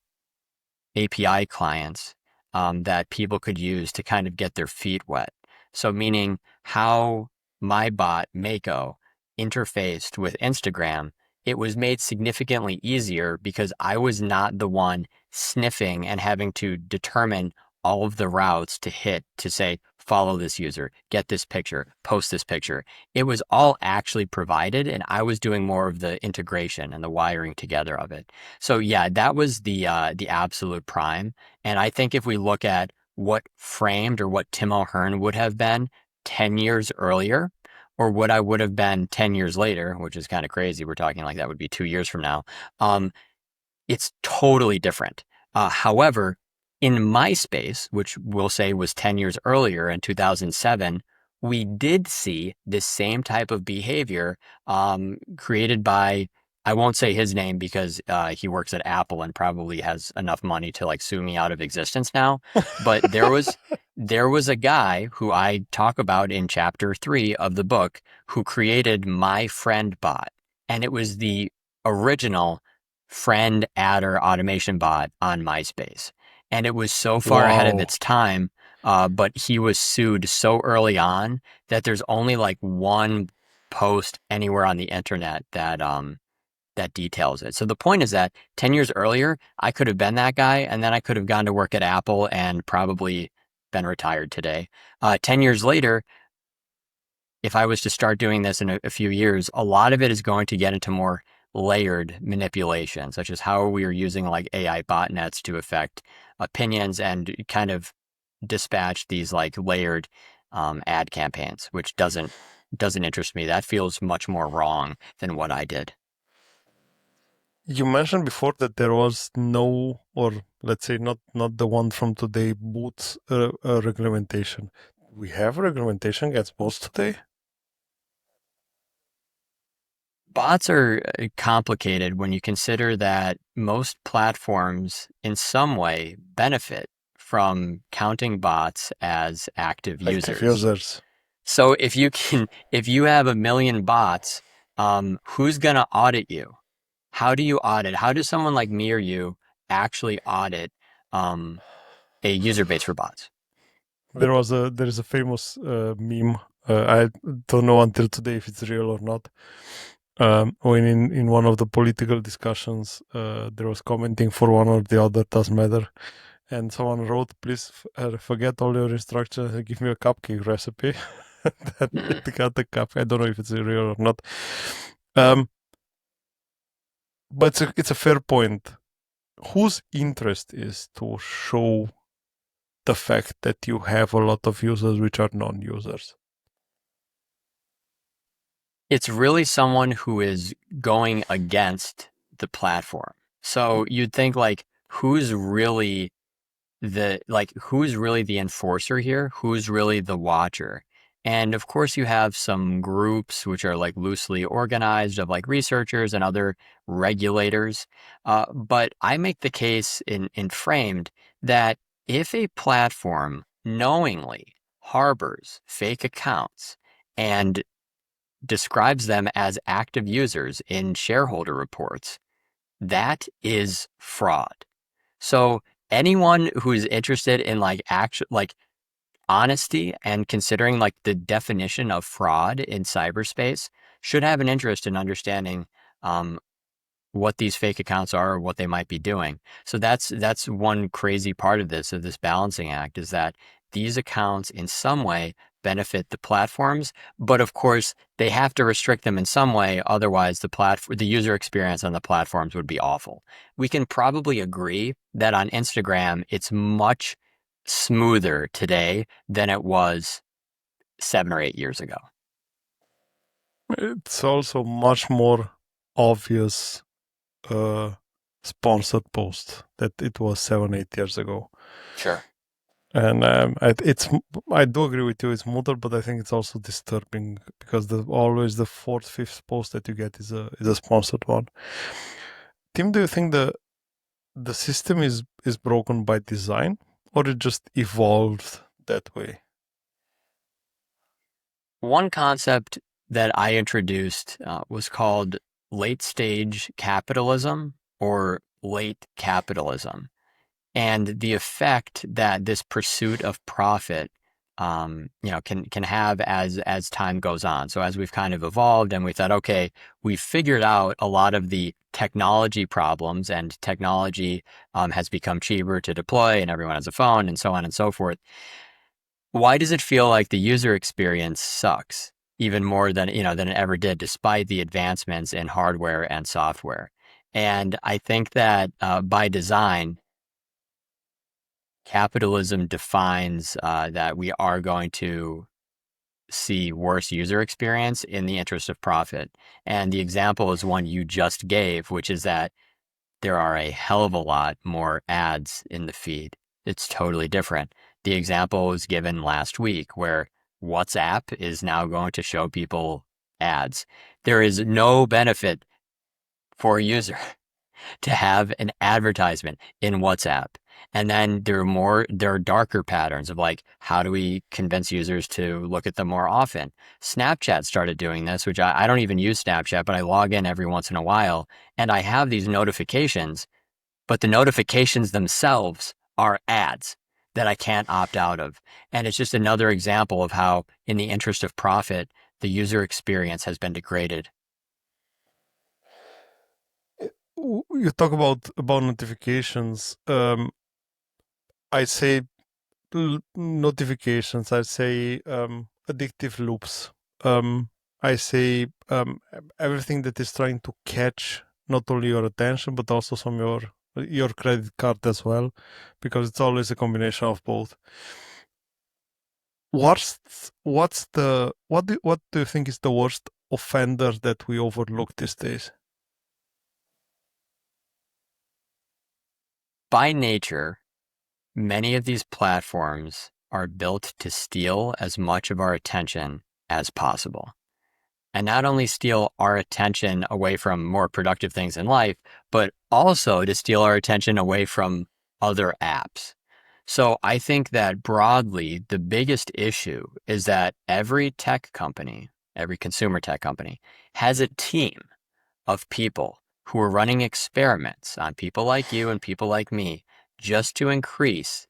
API clients that people could use to kind of get their feet wet. So, meaning how my bot, Mako, interfaced with Instagram, it was made significantly easier because I was not the one sniffing and having to determine all of the routes to hit to say, follow this user, get this picture, post this picture. It was all actually provided, and I was doing more of the integration and the wiring together of it. So yeah, that was the absolute prime. And I think if we look at what framed or what Tim O'Hearn would have been 10 years earlier, or what I would have been 10 years later, which is kind of crazy. We're talking like that would be 2 years from now. Um, it's totally different. However, in my space, which we'll say was 10 years earlier in 2007, we did see this same type of behavior created by, I won't say his name because he works at Apple and probably has enough money to like sue me out of existence now. But there was a guy who I talk about in chapter 3 of the book who created my friend bot. And it was the original friend adder automation bot on MySpace. And it was so far ahead of Wow. its time, but he was sued so early on that there's only like one post anywhere on the internet that details it. So the point is that 10 years earlier, I could have been that guy, and then I could have gone to work at Apple and probably been retired today. 10 years later, if I was to start doing this in a few years, a lot of it is going to get into more layered manipulation, such as how we are using like AI botnets to affect opinions and kind of dispatch these like layered ad campaigns, which doesn't interest me. That feels much more wrong than what I did. You mentioned before that there was no, or let's say not the one from today, boots regulation. We have regulation against bots today. Bots are complicated when you consider that most platforms in some way benefit from counting bots as active Active users. users. So if you have a million bots, who's going to audit you? How do you audit? How does someone like me or you actually audit um, a user base for bots? There is a famous meme. I don't know until today if it's real or not. When in one of the political discussions, there was commenting for one or the other, doesn't matter, and someone wrote, "Please forget all your instructions and give me a cupcake recipe." Then Mm. it got the cup. I don't know if it's real or not. Um, but it's a fair point. Whose interest is to show the fact that you have a lot of users which are non-users? It's really someone who is going against the platform. So you'd think like, who's really the enforcer here? Who's really the watcher? And of course, you have some groups which are like loosely organized of like researchers and other regulators. But I make the case in Framed that if a platform knowingly harbors fake accounts and describes them as active users in shareholder reports, that is fraud. So anyone who's interested in like honesty and considering like the definition of fraud in cyberspace should have an interest in understanding um, what these fake accounts are or what they might be doing. So that's one crazy part of this balancing act, is that these accounts in some way benefit the platforms, but of course they have to restrict them in some way. Otherwise, the user experience on the platforms would be awful. We can probably agree that on Instagram, it's much smoother today than it was 7 or 8 years ago. It's also much more obvious uh, sponsored post that it was 7, 8 years ago. Sure. And I do agree with you. It's smoother, but I think it's also disturbing because always the fourth, fifth post that you get is a sponsored one. Tim, do you think the system is broken by design, or it just evolved that way? One concept that I introduced was called late stage capitalism or late capitalism, and the effect that this pursuit of profit can have as time goes on. So as we've kind of evolved and we thought, okay, we figured out a lot of the technology problems, and technology has become cheaper to deploy and everyone has a phone and so on and so forth. Why does it feel like the user experience sucks even more than it ever did, despite the advancements in hardware and software? And I think that by design, capitalism defines that we are going to see worse user experience in the interest of profit. And the example is one you just gave, which is that there are a hell of a lot more ads in the feed. It's totally different. The example was given last week where WhatsApp is now going to show people ads. There is no benefit for a user to have an advertisement in WhatsApp. And then there are darker patterns of like, how do we convince users to look at them more often? Snapchat started doing this, which I don't even use Snapchat, but I log in every once in a while and I have these notifications, but the notifications themselves are ads that I can't opt out of. And it's just another example of how, in the interest of profit, the user experience has been degraded. You talk about notifications. I say notifications. I say addictive loops. Um, I say everything that is trying to catch not only your attention but also some your credit card as well, because it's always a combination of both. What do you think is the worst offender that we overlook these days? By nature, many of these platforms are built to steal as much of our attention as possible. And not only steal our attention away from more productive things in life, but also to steal our attention away from other apps. So I think that broadly, the biggest issue is that every tech company, every consumer tech company, has a team of people who are running experiments on people like you and people like me just to increase,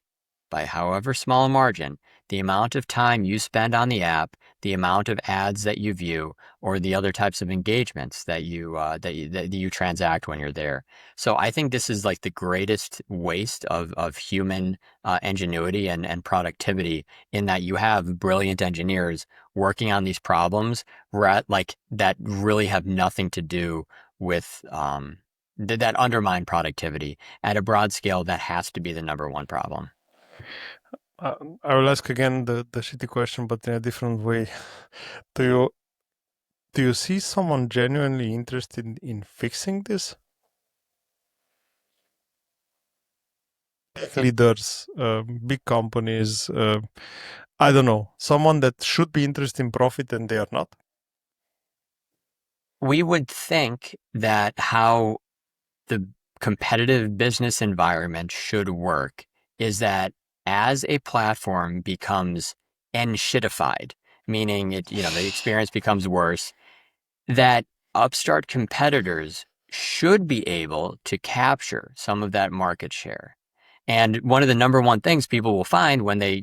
by however small a margin, the amount of time you spend on the app, the amount of ads that you view, or the other types of engagements that you transact when you're there. So I think this is like the greatest waste of human ingenuity and productivity, in that you have brilliant engineers working on these problems like that really have nothing to do with that undermine productivity at a broad scale. That has to be the number one problem. I will ask again the shitty question, but in a different way. Do you do you see someone genuinely interested in fixing this? Tech leaders, big companies, I don't know, someone that should be interested in profit and they are not? We would think that how the competitive business environment should work is that as a platform becomes enshittified, meaning the experience becomes worse, that upstart competitors should be able to capture some of that market share. And one of the number one things people will find when they,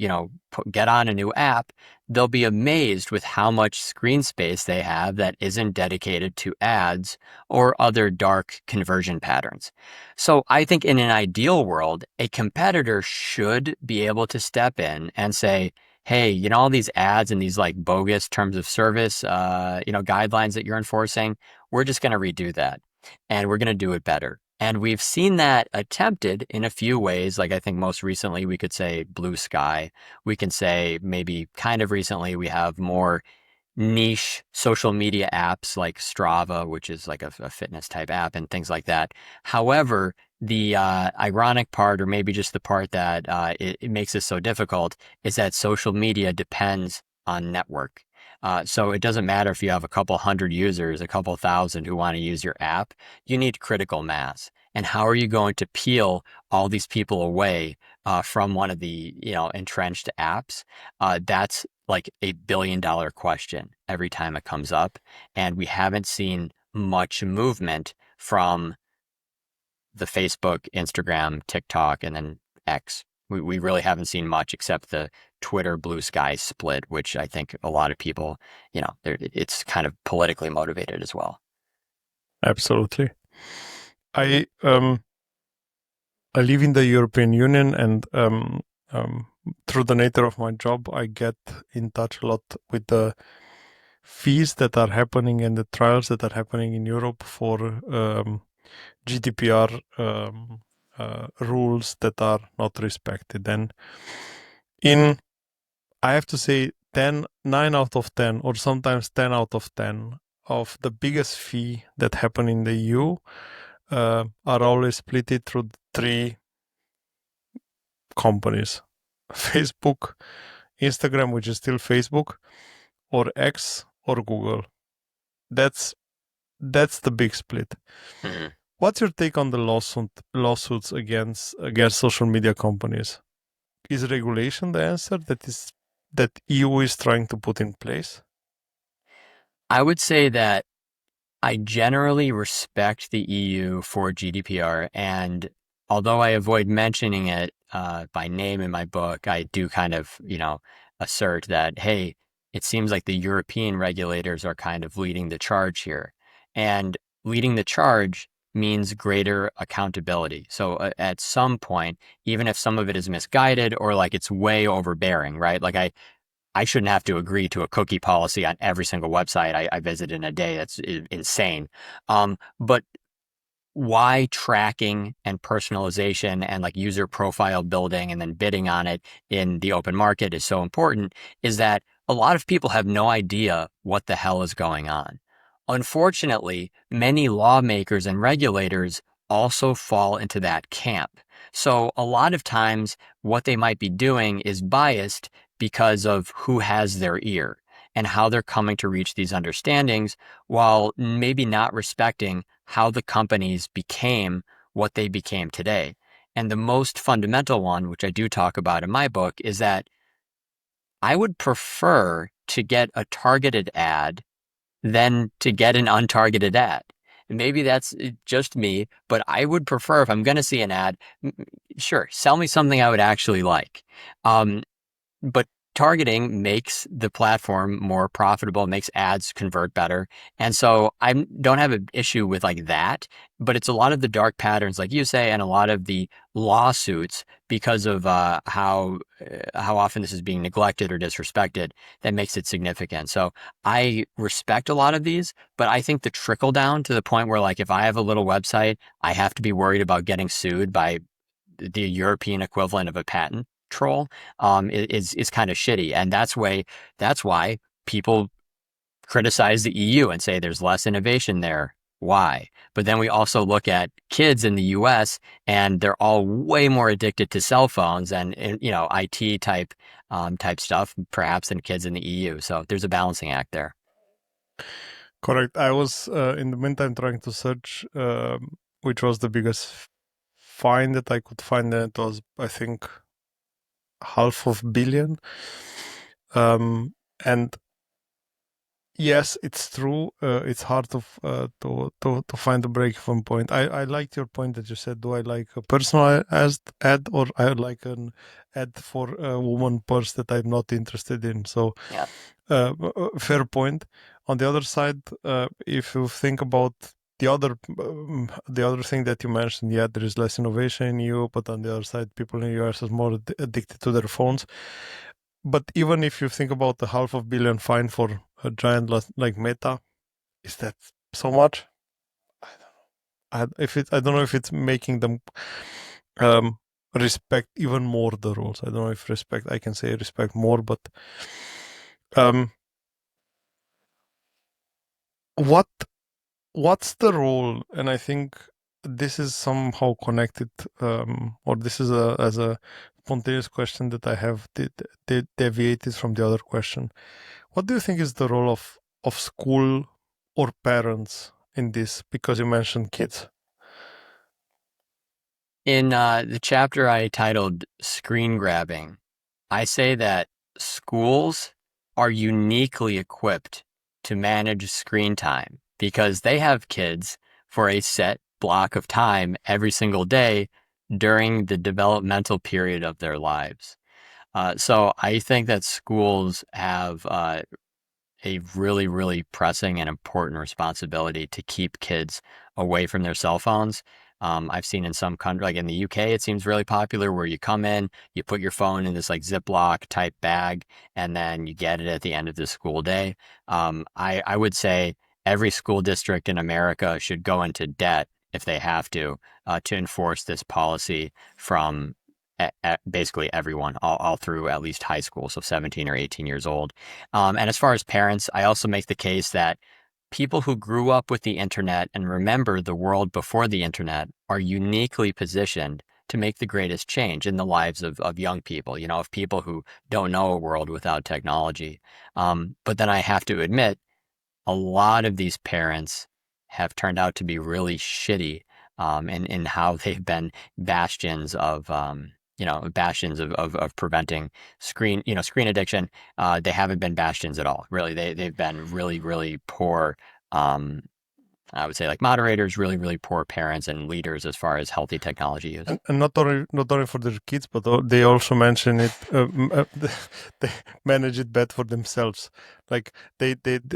get on a new app, they'll be amazed with how much screen space they have that isn't dedicated to ads or other dark conversion patterns. So I think in an ideal world, a competitor should be able to step in and say, hey, all these ads and these like bogus terms of service, guidelines that you're enforcing, we're just going to redo that and we're going to do it better. And we've seen that attempted in a few ways. Like I think most recently we could say Blue Sky. We can say maybe kind of recently we have more niche social media apps like Strava, which is like a fitness type app and things like that. However, the ironic part, or maybe just the part that it makes this so difficult, is that social media depends on network. So it doesn't matter if you have a couple hundred users, a couple thousand who want to use your app, you need critical mass. And how are you going to peel all these people away from one of the entrenched apps? That's like $1 billion question every time it comes up. And we haven't seen much movement from the Facebook, Instagram, TikTok, and then X. We really haven't seen much except the Twitter Blue Sky split, which I think a lot of people, it's kind of politically motivated as well. Absolutely. I I live in the European Union, and um, through the nature of my job, I get in touch a lot with the fees that are happening and the trials that are happening in Europe for GDPR rules that are not respected. And in, I have to say, 9 out of 10, or sometimes 10 out of 10 of the biggest fee that happen in the EU are always split it through three companies: Facebook, Instagram, which is still Facebook, or X, or Google. That's the big split. Mhm. What's your take on the lawsuits against social media companies? Is regulation the answer that EU is trying to put in place? I would say that I generally respect the EU for GDPR, and although I avoid mentioning it by name in my book, I do kind of, assert that, hey, it seems like the European regulators are kind of leading the charge here. And leading the charge means greater accountability. So at some point, even if some of it is misguided or like it's way overbearing, right? Like I shouldn't have to agree to a cookie policy on every single website I visit in a day. That's insane. But why tracking and personalization and like user profile building and then bidding on it in the open market is so important is that a lot of people have no idea what the hell is going on. Unfortunately, many lawmakers and regulators also fall into that camp. So a lot of times what they might be doing is biased because of who has their ear and how they're coming to reach these understandings while maybe not respecting how the companies became what they became today. And the most fundamental one, which I do talk about in my book, is that I would prefer to get a targeted ad than to get an untargeted ad. And maybe that's just me, but I would prefer if I'm going to see an ad, sure, sell me something I would actually like. Um, but targeting makes the platform more profitable, makes ads convert better. And so I don't have an issue with like that, but it's a lot of the dark patterns, like you say, and a lot of the lawsuits because of how often this is being neglected or disrespected that makes it significant. So I respect a lot of these, but I think the trickle down to the point where like if I have a little website, I have to be worried about getting sued by the European equivalent of a patent troll is kind of shitty, and that's why people criticize the EU and say there's less innovation there. Why? But then we also look at kids in the US and they're all way more addicted to cell phones and IT type stuff, perhaps than kids in the EU. So there's a balancing act there. Correct. I was in the meantime trying to search which was the biggest fine that I could find, and it was, I think, half of billion. And Yes, it's true. It's hard to find a break-even point. I liked your point that you said, do I like a personalized ad or I like an ad for a woman purse that I'm not interested in? So, Yeah. fair point. On the other side, if you think about the other thing that you mentioned, yeah, there is less innovation in EU, but on the other side, people in the US are more addicted to their phones. But even if you think about the half of billion fine for a giant like Meta, is that so much? I don't know. I don't know if it's making them um, respect even more the rules. I don't know if respect. I can say respect more, but um, what what's the role? And I think this is somehow connected, or this is a as a spontaneous question that I have deviated from the other question. What do you think is the role of school or parents in this? Because you mentioned kids. In the chapter I titled Screen Grabbing, I say that schools are uniquely equipped to manage screen time because they have kids for a set block of time every single day during the developmental period of their lives. So I think that schools have a really, really pressing and important responsibility to keep kids away from their cell phones. I've seen in some countries, like in the UK, it seems really popular where you come in, you put your phone in this like Ziploc type bag, and then you get it at the end of the school day. I would say every school district in America should go into debt if they have to enforce this policy from basically everyone, all through at least high school, so 17 or 18 years old. And as far as parents, I also make the case that people who grew up with the internet and remember the world before the internet are uniquely positioned to make the greatest change in the lives of young people, of people who don't know a world without technology. But then I have to admit, a lot of these parents have turned out to be really shitty in how they've been bastions of bastions of preventing screen addiction. They haven't been bastions at all. Really, they've been really, really poor. Um, I would say like moderators, really, really poor parents and leaders as far as healthy technology use. And not only for their kids, but they also mention it. They manage it bad for themselves. Like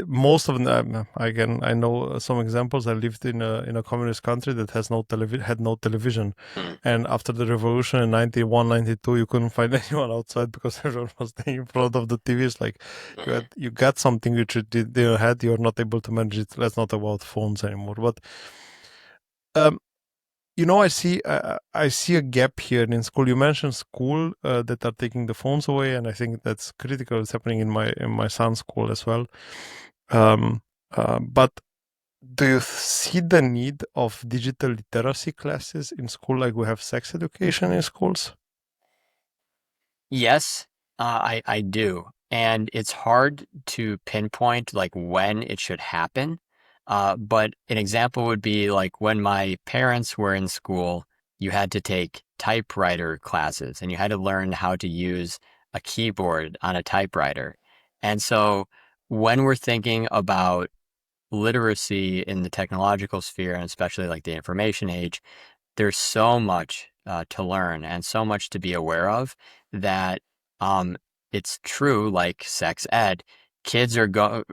most of them. I know some examples. I lived in a communist country that has had no television, Mm, and after the revolution in 91, 92, you couldn't find anyone outside because everyone was staying in front of the TVs. Like mhm. you got something which you didn't had. You're not able to manage it. Let's not about phones anymore, but. Um, I see a gap here in school. You mentioned school that are taking the phones away, and I think that's critical. It's happening in my son's school as well. Um, but do you see the need of digital literacy classes in school, like we have sex education in schools? Yes, I do. And it's hard to pinpoint like when it should happen. But an example would be like when my parents were in school, you had to take typewriter classes and you had to learn how to use a keyboard on a typewriter. And so when we're thinking about literacy in the technological sphere, and especially like the information age, there's so much to learn and so much to be aware of that um, it's true, like sex ed, kids are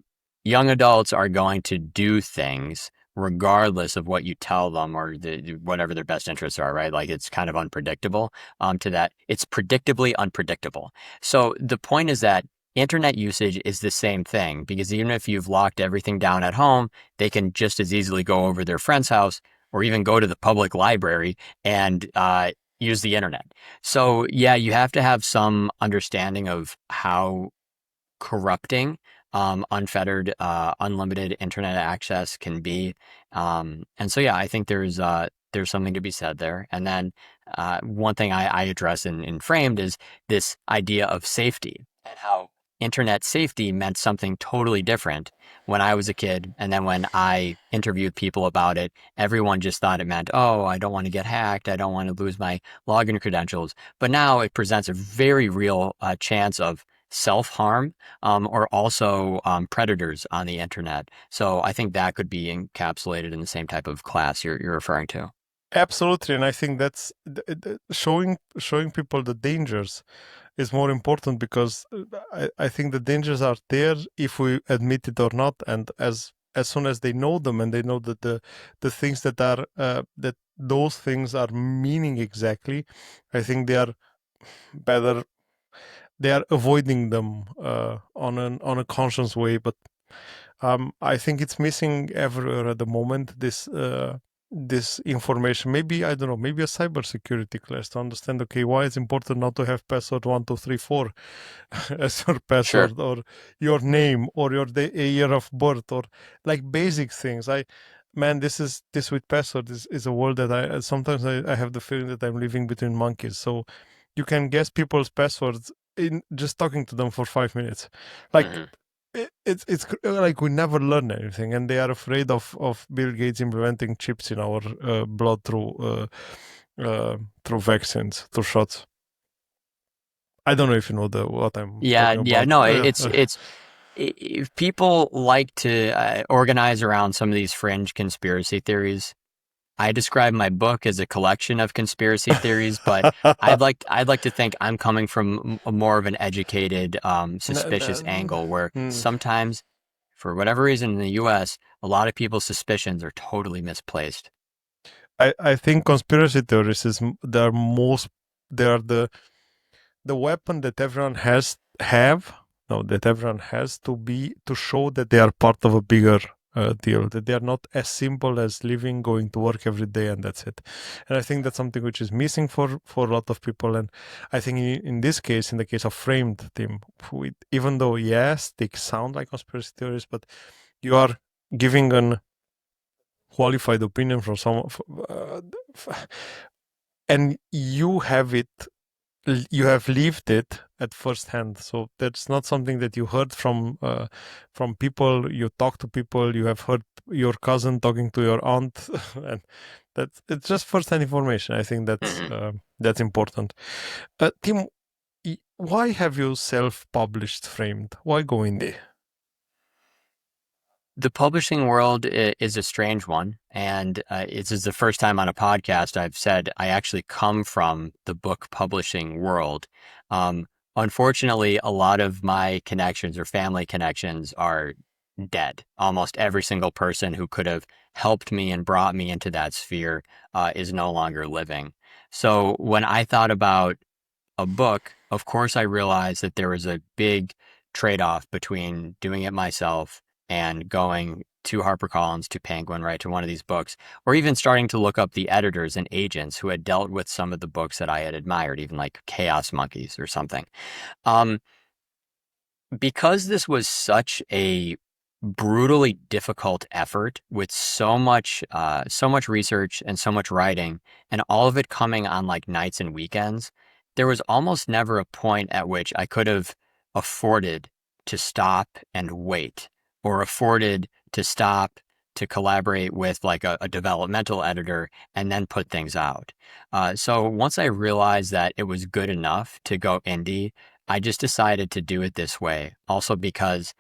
young adults are going to do things regardless of what you tell them or whatever their best interests are, right? Like it's kind of unpredictable to that. It's predictably unpredictable. So the point is that internet usage is the same thing because even if you've locked everything down at home, they can just as easily go over their friend's house or even go to the public library and use the internet. So, yeah, you have to have some understanding of how corrupting unfettered, unlimited internet access can be. And so, yeah, I think there's something to be said there. And then one thing I address in Framed is this idea of safety and how internet safety meant something totally different when I was a kid. And then when I interviewed people about it, everyone just thought it meant, oh, I don't want to get hacked. I don't want to lose my login credentials. But now it presents a very real chance of self-harm, or also predators on the internet. So I think that could be encapsulated in the same type of class you're referring to. Absolutely, and I think that's showing people the dangers is more important because I think the dangers are there if we admit it or not, and as soon as they know them and they know that the things that are that those things are meaning exactly, I think they are better. They are avoiding them on a conscious way, but I think it's missing everywhere at the moment. This information, maybe I don't know, maybe a cybersecurity class to understand. Okay, why it's important not to have password 1 2 3 4 as your Sure. password, or your name, or your day, a year of birth, or like basic things. Man, this with password is a world that I sometimes I have the feeling that I'm living between monkeys. So you can guess people's passwords in just talking to them for 5 minutes, like Hmm. it's like we never learn anything, and they are afraid of Bill Gates implementing chips in our blood through vaccines, through shots. I don't know if you know the what I'm Yeah, talking yeah, about. no, if people like to organize around some of these fringe conspiracy theories. I describe my book as a collection of conspiracy theories, but I'd like to think I'm coming from a more of an educated, suspicious angle where Hmm. sometimes, for whatever reason in the US, a lot of people's suspicions are totally misplaced. I think conspiracy theories is they are most they are the weapon that everyone has have no that everyone has to be to show that they are part of a bigger deal, that they are not as simple as living, going to work every day, and that's it. And I think that's something which is missing for a lot of people. And I think in this case, in the case of Framed team, even though yes they sound like conspiracy theories, but you are giving an qualified opinion from someone, and you have lived it at first hand. So that's not something that you heard from people. You talk to people. You have heard your cousin talking to your aunt, and that's it's just first hand information. I think Mhm. that's important. Tim, why have you self published Framed? Why go indie? The publishing world is a strange one, and this is the first time on a podcast I've said I actually come from the book publishing world. Um, Unfortunately, a lot of my connections or family connections are dead. Almost every single person who could have helped me and brought me into that sphere is no longer living. So when I thought about a book, of course, I realized that there was a big trade-off between doing it myself and going to HarperCollins, to Penguin, right, to one of these books, or even starting to look up the editors and agents who had dealt with some of the books that I had admired, even like Chaos Monkeys or something. Um, because this was such a brutally difficult effort with so much research and so much writing, and all of it coming on like nights and weekends, there was almost never a point at which I could have afforded to stop and wait, or afforded to stop to collaborate with like a developmental editor and then put things out. So once I realized that it was good enough to go indie, I just decided to do it this way. Also because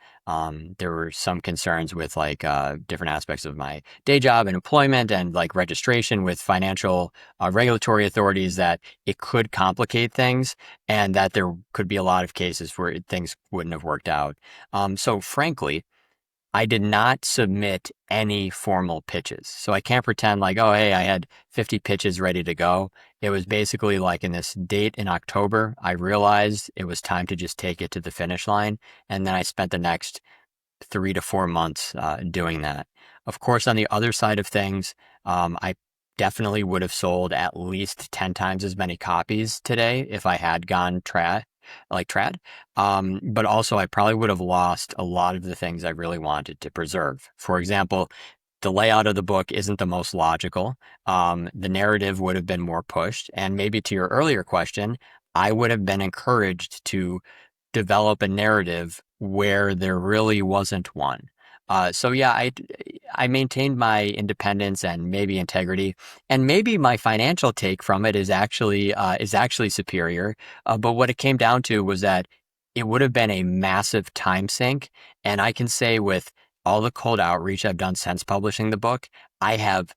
there were some concerns with like different aspects of my day job and employment and like registration with financial regulatory authorities, that it could complicate things and that there could be a lot of cases where things wouldn't have worked out. So frankly, I did not submit any formal pitches. So I can't pretend like, oh, hey, I had 50 pitches ready to go. It was basically like in this date in October, I realized it was time to just take it to the finish line. And then I spent the next 3 to 4 months doing that. Of course, on the other side of things, I definitely would have sold at least 10 times as many copies today if I had gone trad. But also, I probably would have lost a lot of the things I really wanted to preserve. For example, the layout of the book isn't the most logical. The narrative would have been more pushed. And maybe to your earlier question, I would have been encouraged to develop a narrative where there really wasn't one. So yeah, I maintained my independence and maybe integrity, and maybe my financial take from it is actually superior. But what it came down to was that it would have been a massive time sink. And I can say with all the cold outreach I've done since publishing the book, I have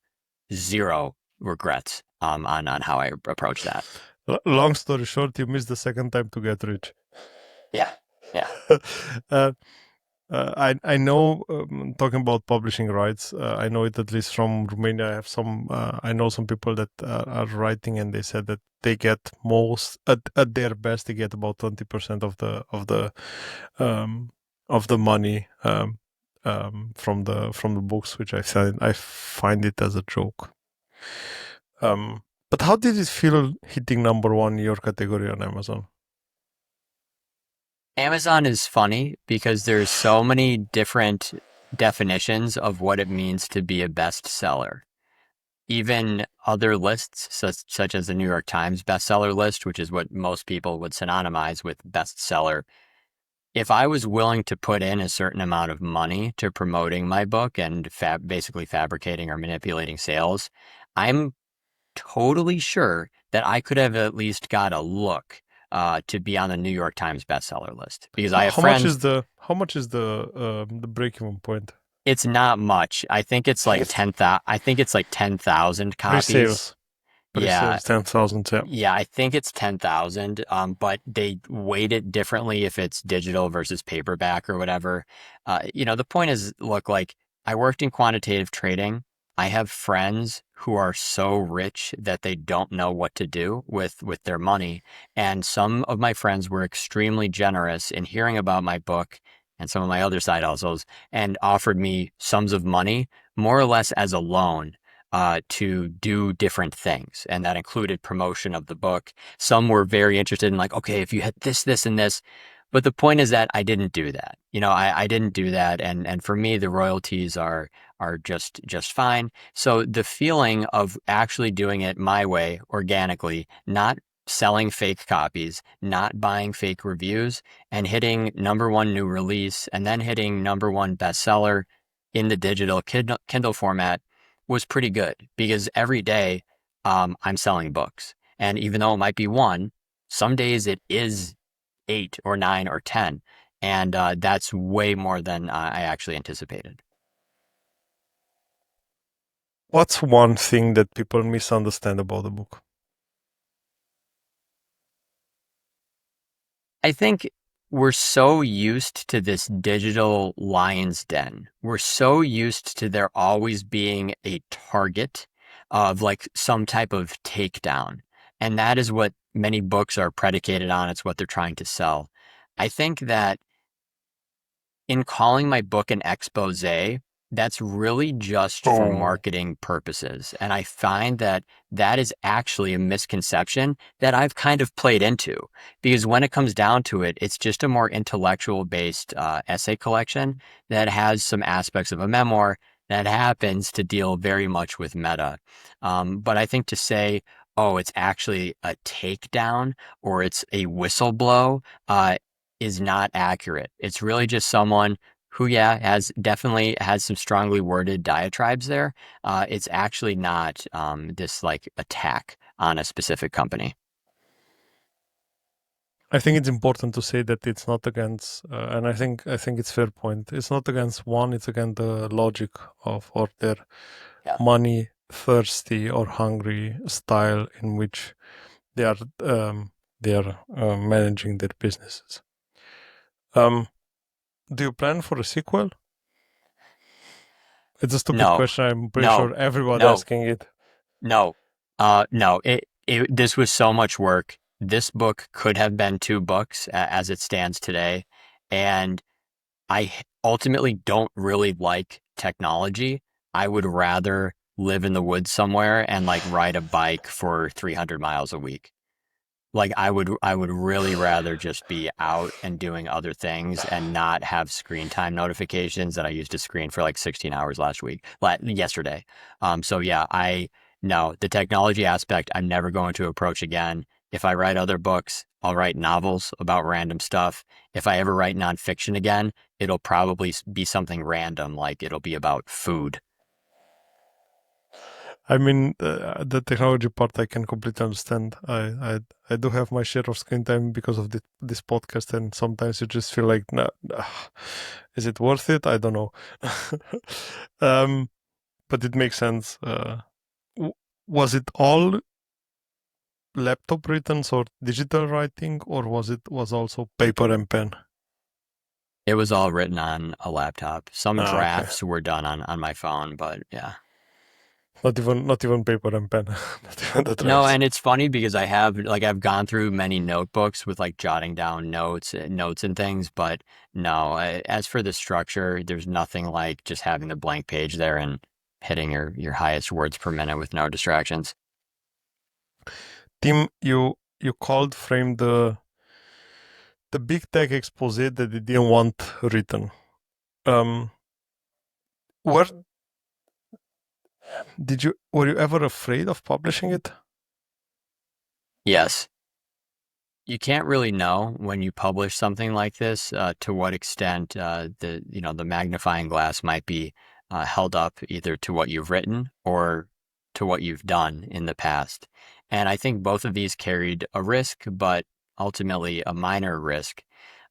zero regrets on how I approach that. Long story short, you missed the second time to get rich. Yeah. Yeah. uh, I know, talking about publishing rights, I know it at least from Romania. I know some people that are writing, and they said that they get at their best, they get about 20% um, of the money from the books, which I find it as a joke. But how did it feel hitting number one in your category on Amazon? Amazon is funny because there's so many different definitions of what it means to be a bestseller. Even other lists, such as the New York Times bestseller list, which is what most people would synonymize with bestseller, if I was willing to put in a certain amount of money to promoting my book and basically fabricating or manipulating sales, I'm totally sure that I could have at least got a look to be on the New York Times bestseller list because I have How much friends. is the break even point? It's not much. I think it's like 10,000. I think it's like 10,000 copies. Pre-sales, Yeah, pre-sales 10,000. Yeah. yeah, I think it's 10,000. But they weight it differently if it's digital versus paperback or whatever. The point is, look, like I worked in quantitative trading. I have friends who are so rich that they don't know what to do with their money. And some of my friends were extremely generous in hearing about my book and some of my other side hustles and offered me sums of money, more or less as a loan to do different things. And that included promotion of the book. Some were very interested in like, okay, if you had this, this, and this. But the point is that I didn't do that. I didn't do that. And for me, the royalties are just fine. So the feeling of actually doing it my way, organically, not selling fake copies, not buying fake reviews, and hitting number one new release, and then hitting number one bestseller in the digital Kindle format was pretty good because every day I'm selling books. And even though it might be one, some days it is eight or nine or 10. And that's way more than I actually anticipated. What's one thing that people misunderstand about the book? I think we're so used to this digital lion's den. We're so used to there always being a target of like some type of takedown. And that is what many books are predicated on. It's what they're trying to sell. I think that in calling my book an expose, that's really just for Oh, marketing purposes. And I find that that is actually a misconception that I've kind of played into because when it comes down to it, it's just a more intellectual based essay collection that has some aspects of a memoir that happens to deal very much with meta. But I think to say, oh, it's actually a takedown or it's a whistleblow, is not accurate. It's really just someone who, yeah, has definitely has some strongly worded diatribes there. It's actually not this like attack on a specific company. I think it's important to say that it's not against, and I think it's fair point. It's not against one; it's against the logic of or their Yeah. money thirsty or hungry style in which they are managing their businesses. Um, do you plan for a sequel? It's a stupid No, question. I'm pretty no, sure everybody no, asking it. no, no. This was so much work. This book could have been two books as it stands today. And ultimately don't really like technology. I would rather live in the woods somewhere and like ride a bike for 300 miles a week. Like I would really rather just be out and doing other things and not have screen time notifications that I used to screen for like 16 hours yesterday. So yeah, I no, the technology aspect I'm never going to approach again. If I write other books, I'll write novels about random stuff. If I ever write nonfiction again, it'll probably be something random, like it'll be about food. I mean, the technology part I can completely understand. I do have my share of screen time because of this podcast, and sometimes you just feel like, nah, is it worth it? I don't know. um, but it makes sense. W- was it all laptop written or digital writing, or was also paper and pen? It was all written on a laptop. Some Ah, okay. drafts were done on my phone, but yeah. Not even paper and pen. Not even the No, drafts. and it's funny because I've gone through many notebooks with like jotting down notes and things, but no, as for the structure, there's nothing like just having the blank page there and hitting your highest words per minute with no distractions. Tim, you called frame the big tech expose that they didn't want written. Um, were were you ever afraid of publishing it? Yes. You can't really know when you publish something like this to what extent the magnifying glass might be held up either to what you've written or to what you've done in the past. And I think both of these carried a risk, but ultimately a minor risk.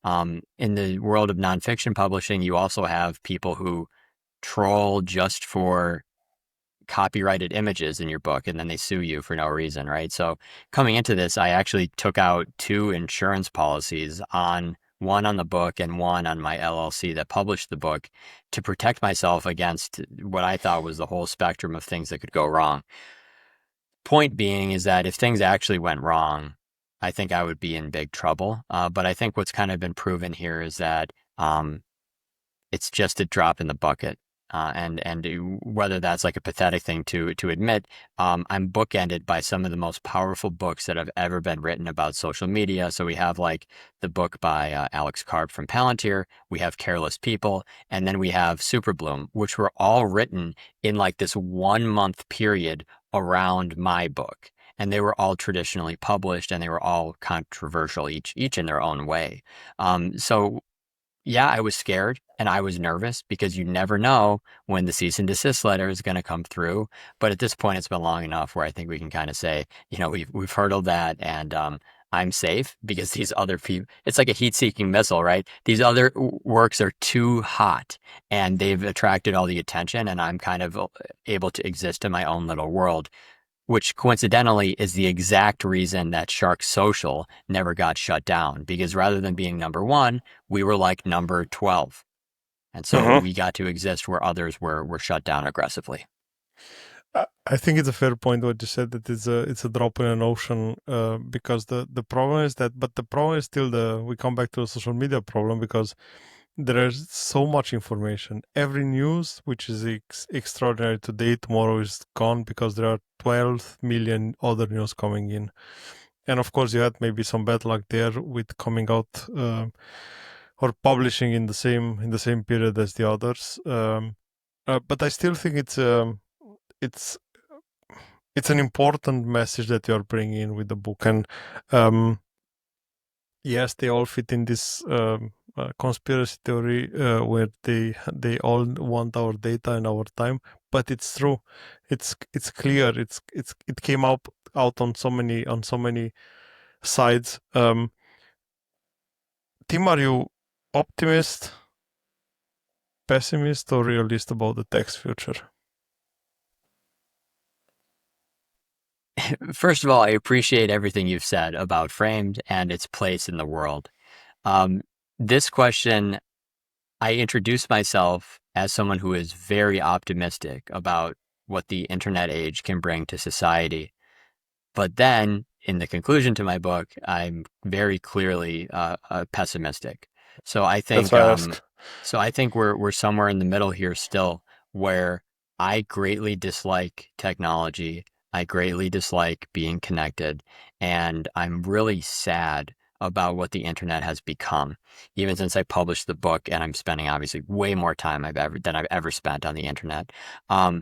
In the world of nonfiction publishing, you also have people who troll just for copyrighted images in your book and then they sue you for no reason, right? So coming into this, I actually took out two insurance policies on one on the book and one on my LLC that published the book to protect myself against what I thought was the whole spectrum of things that could go wrong. Point being is that if things actually went wrong, I think I would be in big trouble. But I think what's kind of been proven here is that it's just a drop in the bucket. And whether that's like a pathetic thing to admit, I'm bookended by some of the most powerful books that have ever been written about social media. So we have like the book by Alex Karp from Palantir, we have Careless People, and then we have Super Bloom, which were all written in like this 1 month period around my book. And they were all traditionally published, and they were all controversial, each in their own way. So yeah, I was scared and I was nervous because you never know when the cease and desist letter is going to come through. But at this point, it's been long enough where I think we can kind of say, we've hurdled that, and I'm safe because these other people, it's like a heat-seeking missile, right? These other works are too hot and they've attracted all the attention, and I'm kind of able to exist in my own little world, which coincidentally is the exact reason that Shark Social never got shut down, because rather than being number one, we were like number 12. And so Mm-hmm. we got to exist where others were shut down aggressively. I think it's a fair point what you said that it's a drop in an ocean because the problem is that but the problem is still the we come back to the social media problem because there is so much information. Every news which is extraordinary today, tomorrow is gone because there are 12 million other news coming in. And of course, you had maybe some bad luck there with coming out or publishing in the same period as the others. But I still think it's it's an important message that you're bringing in with the book, and um, yes, they all fit in this conspiracy theory where they all want our data and our time. But it's true, it's clear, it came out on so many sides. Tim, are you optimist, pessimist, or realist about the tech's future? First of all, I appreciate everything you've said about Framed and its place in the world. Um, this question, I introduce myself as someone who is very optimistic about what the internet age can bring to society. But then, in the conclusion to my book, I'm very clearly pessimistic. So I That's think, why I um, ask. so I think we're somewhere in the middle here still, where I greatly dislike technology. I greatly dislike being connected, and I'm really sad about what the internet has become. Even since I published the book, and I'm spending obviously way more time than I've ever spent on the internet. Um,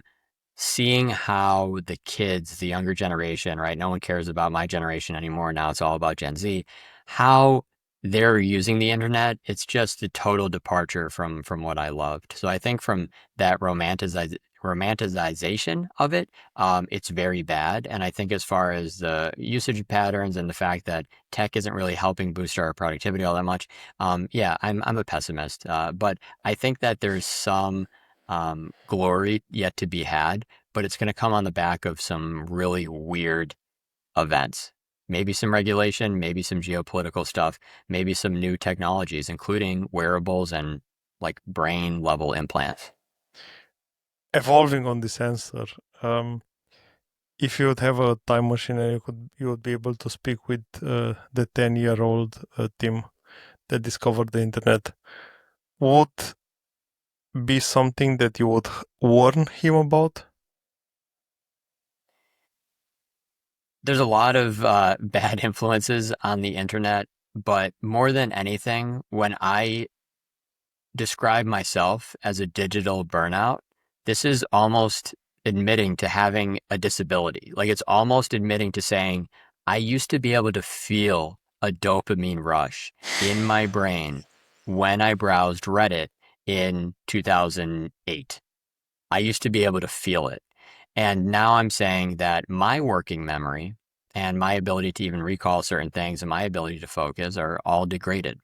Seeing how the kids, the younger generation, right? No one cares about my generation anymore. Now it's all about Gen Z. How they're using the internet, it's just a total departure from what I loved. So I think from that romanticization of it, it's very bad. And I think as far as the usage patterns and the fact that tech isn't really helping boost our productivity all that much, yeah, I'm a pessimist. But I think that there's some glory yet to be had, but it's going to come on the back of some really weird events. Maybe some regulation, maybe some geopolitical stuff, maybe some new technologies, including wearables and like brain level implants. Evolving on this answer, um, if you would have a time machine and you would be able to speak with the 10-year-old Tim that discovered the internet, would be something that you would warn him about? There's a lot of bad influences on the internet, but more than anything, when I describe myself as a digital burnout, this is almost admitting to having a disability. Like it's almost admitting to saying, I used to be able to feel a dopamine rush in my brain when I browsed Reddit in 2008. I used to be able to feel it. And now I'm saying that my working memory and my ability to even recall certain things and my ability to focus are all degraded.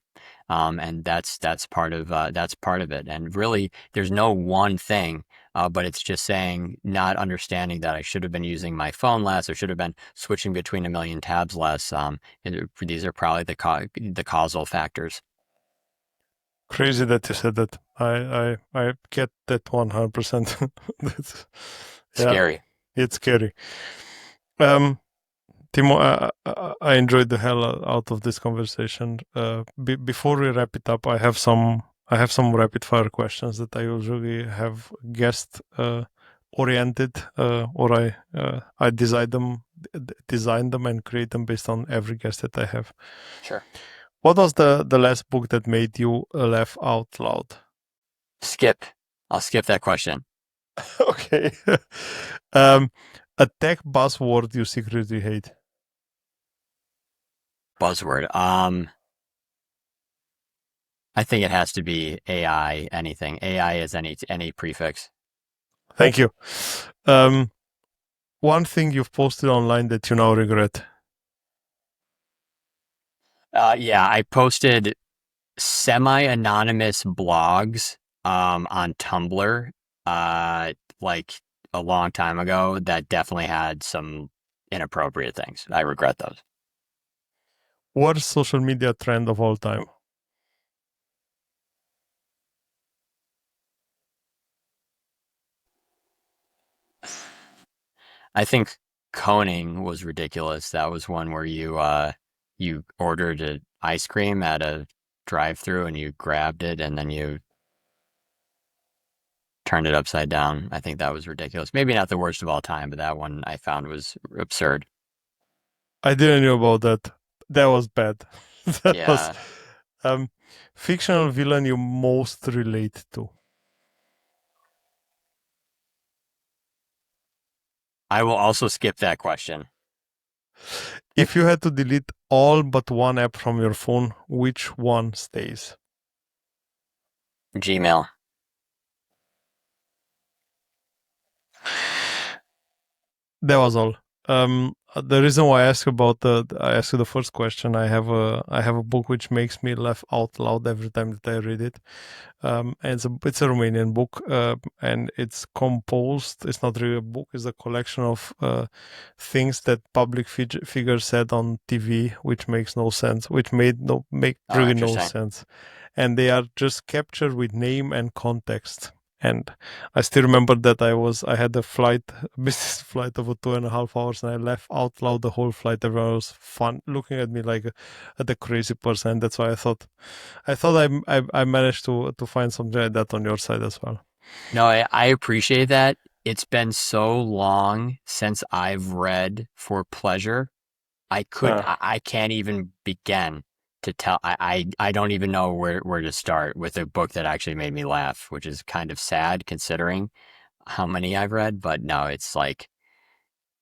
And that's part of it. And really, there's no one thing, but it's just saying not understanding that I should have been using my phone less or should have been switching between a million tabs less. These are probably the causal factors. Crazy that you said that. I get that 100%. That's, yeah, Scary. it's scary. Um, Timo, I enjoyed the hell out of this conversation. Before we wrap it up, I have some rapid fire questions that I usually have guest oriented, or I design them and create them based on every guest that I have. Sure. What was the last book that made you laugh out loud? Skip. I'll skip that question. Okay. um, a tech buzzword you secretly hate. Buzzword. I think it has to be AI, anything. AI is any prefix. Thank you. Um, one thing you've posted online that you now regret. Yeah, I posted semi-anonymous blogs on Tumblr like a long time ago that definitely had some inappropriate things. I regret those. Worst social media trend of all time. I think coning was ridiculous. That was one where you ordered an ice cream at a drive-through and you grabbed it and then you turned it upside down. I think that was ridiculous. Maybe not the worst of all time, but that one I found was absurd. I didn't know about that. That was bad. That was Yeah. um, fictional villain you most relate to. I will also skip that question. If you had to delete all but one app from your phone, which one stays? Gmail. That was all. The reason why I asked you the first question, I have a book which makes me laugh out loud every time that I read it. And it's a Romanian book, and it's composed. It's not really a book. It's a collection of things that public figures said on TV, which makes no sense, which make Oh, really no interesting. sense, and they are just captured with name and context. And I still remember that I had a flight, a business flight of 2.5 hours, and I laughed out loud the whole flight. Everyone was fun looking at me like at a crazy person. That's why I thought I managed to find something like that on your side as well. No, I appreciate that. It's been so long since I've read for pleasure. Uh, I can't even begin to tell. I don't even know where to start with a book that actually made me laugh, which is kind of sad considering how many I've read. But no, it's like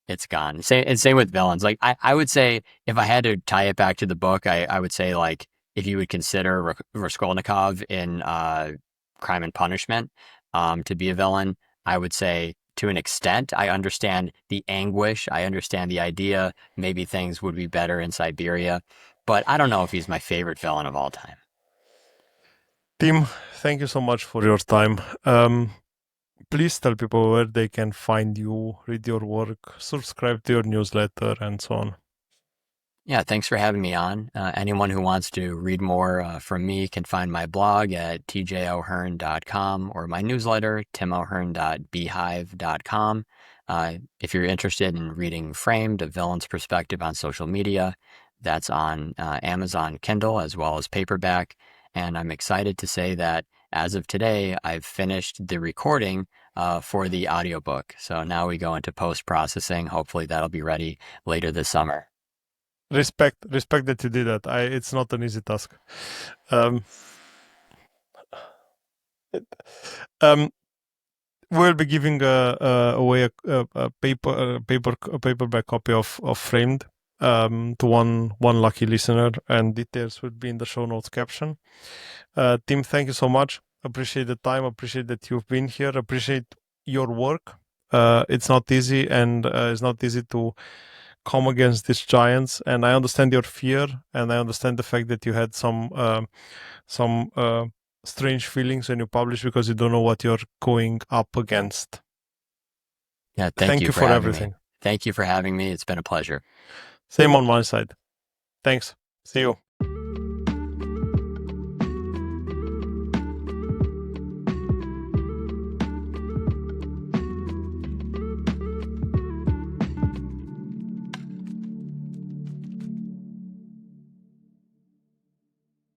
it's gone. Same with villains. Like I would say if I had to tie it back to the book, I would say like if you would consider Raskolnikov in Crime and Punishment to be a villain, I would say to an extent, I understand the anguish. I understand the idea. Maybe things would be better in Siberia, but I don't know if he's my favorite villain of all time. Tim, thank you so much for your time. Please tell people where they can find you, read your work, subscribe to your newsletter, and so on. Yeah, thanks for having me on. Anyone who wants to read more from me can find my blog at tjohearn.com or my newsletter, timohearn.beehive.com. If you're interested in reading Framed, A Villain's Perspective on Social Media, that's on Amazon Kindle as well as paperback. And I'm excited to say that as of today, I've finished the recording for the audiobook. So now we go into post processing. Hopefully, that'll be ready later this summer. Respect that you did that. It's not an easy task. Um, um, we'll be giving away a paperback copy of Framed to one lucky listener, and details will be in the show notes caption. Tim, thank you so much. Appreciate the time. Appreciate that you've been here. Appreciate your work. It's not easy, and it's not easy to come against these giants. And I understand your fear, and I understand the fact that you had some strange feelings when you publish because you don't know what you're going up against. Yeah, thank Thank you you for for having me. everything. Thank you for having me. It's been a pleasure. Same on my side. Thanks. See you.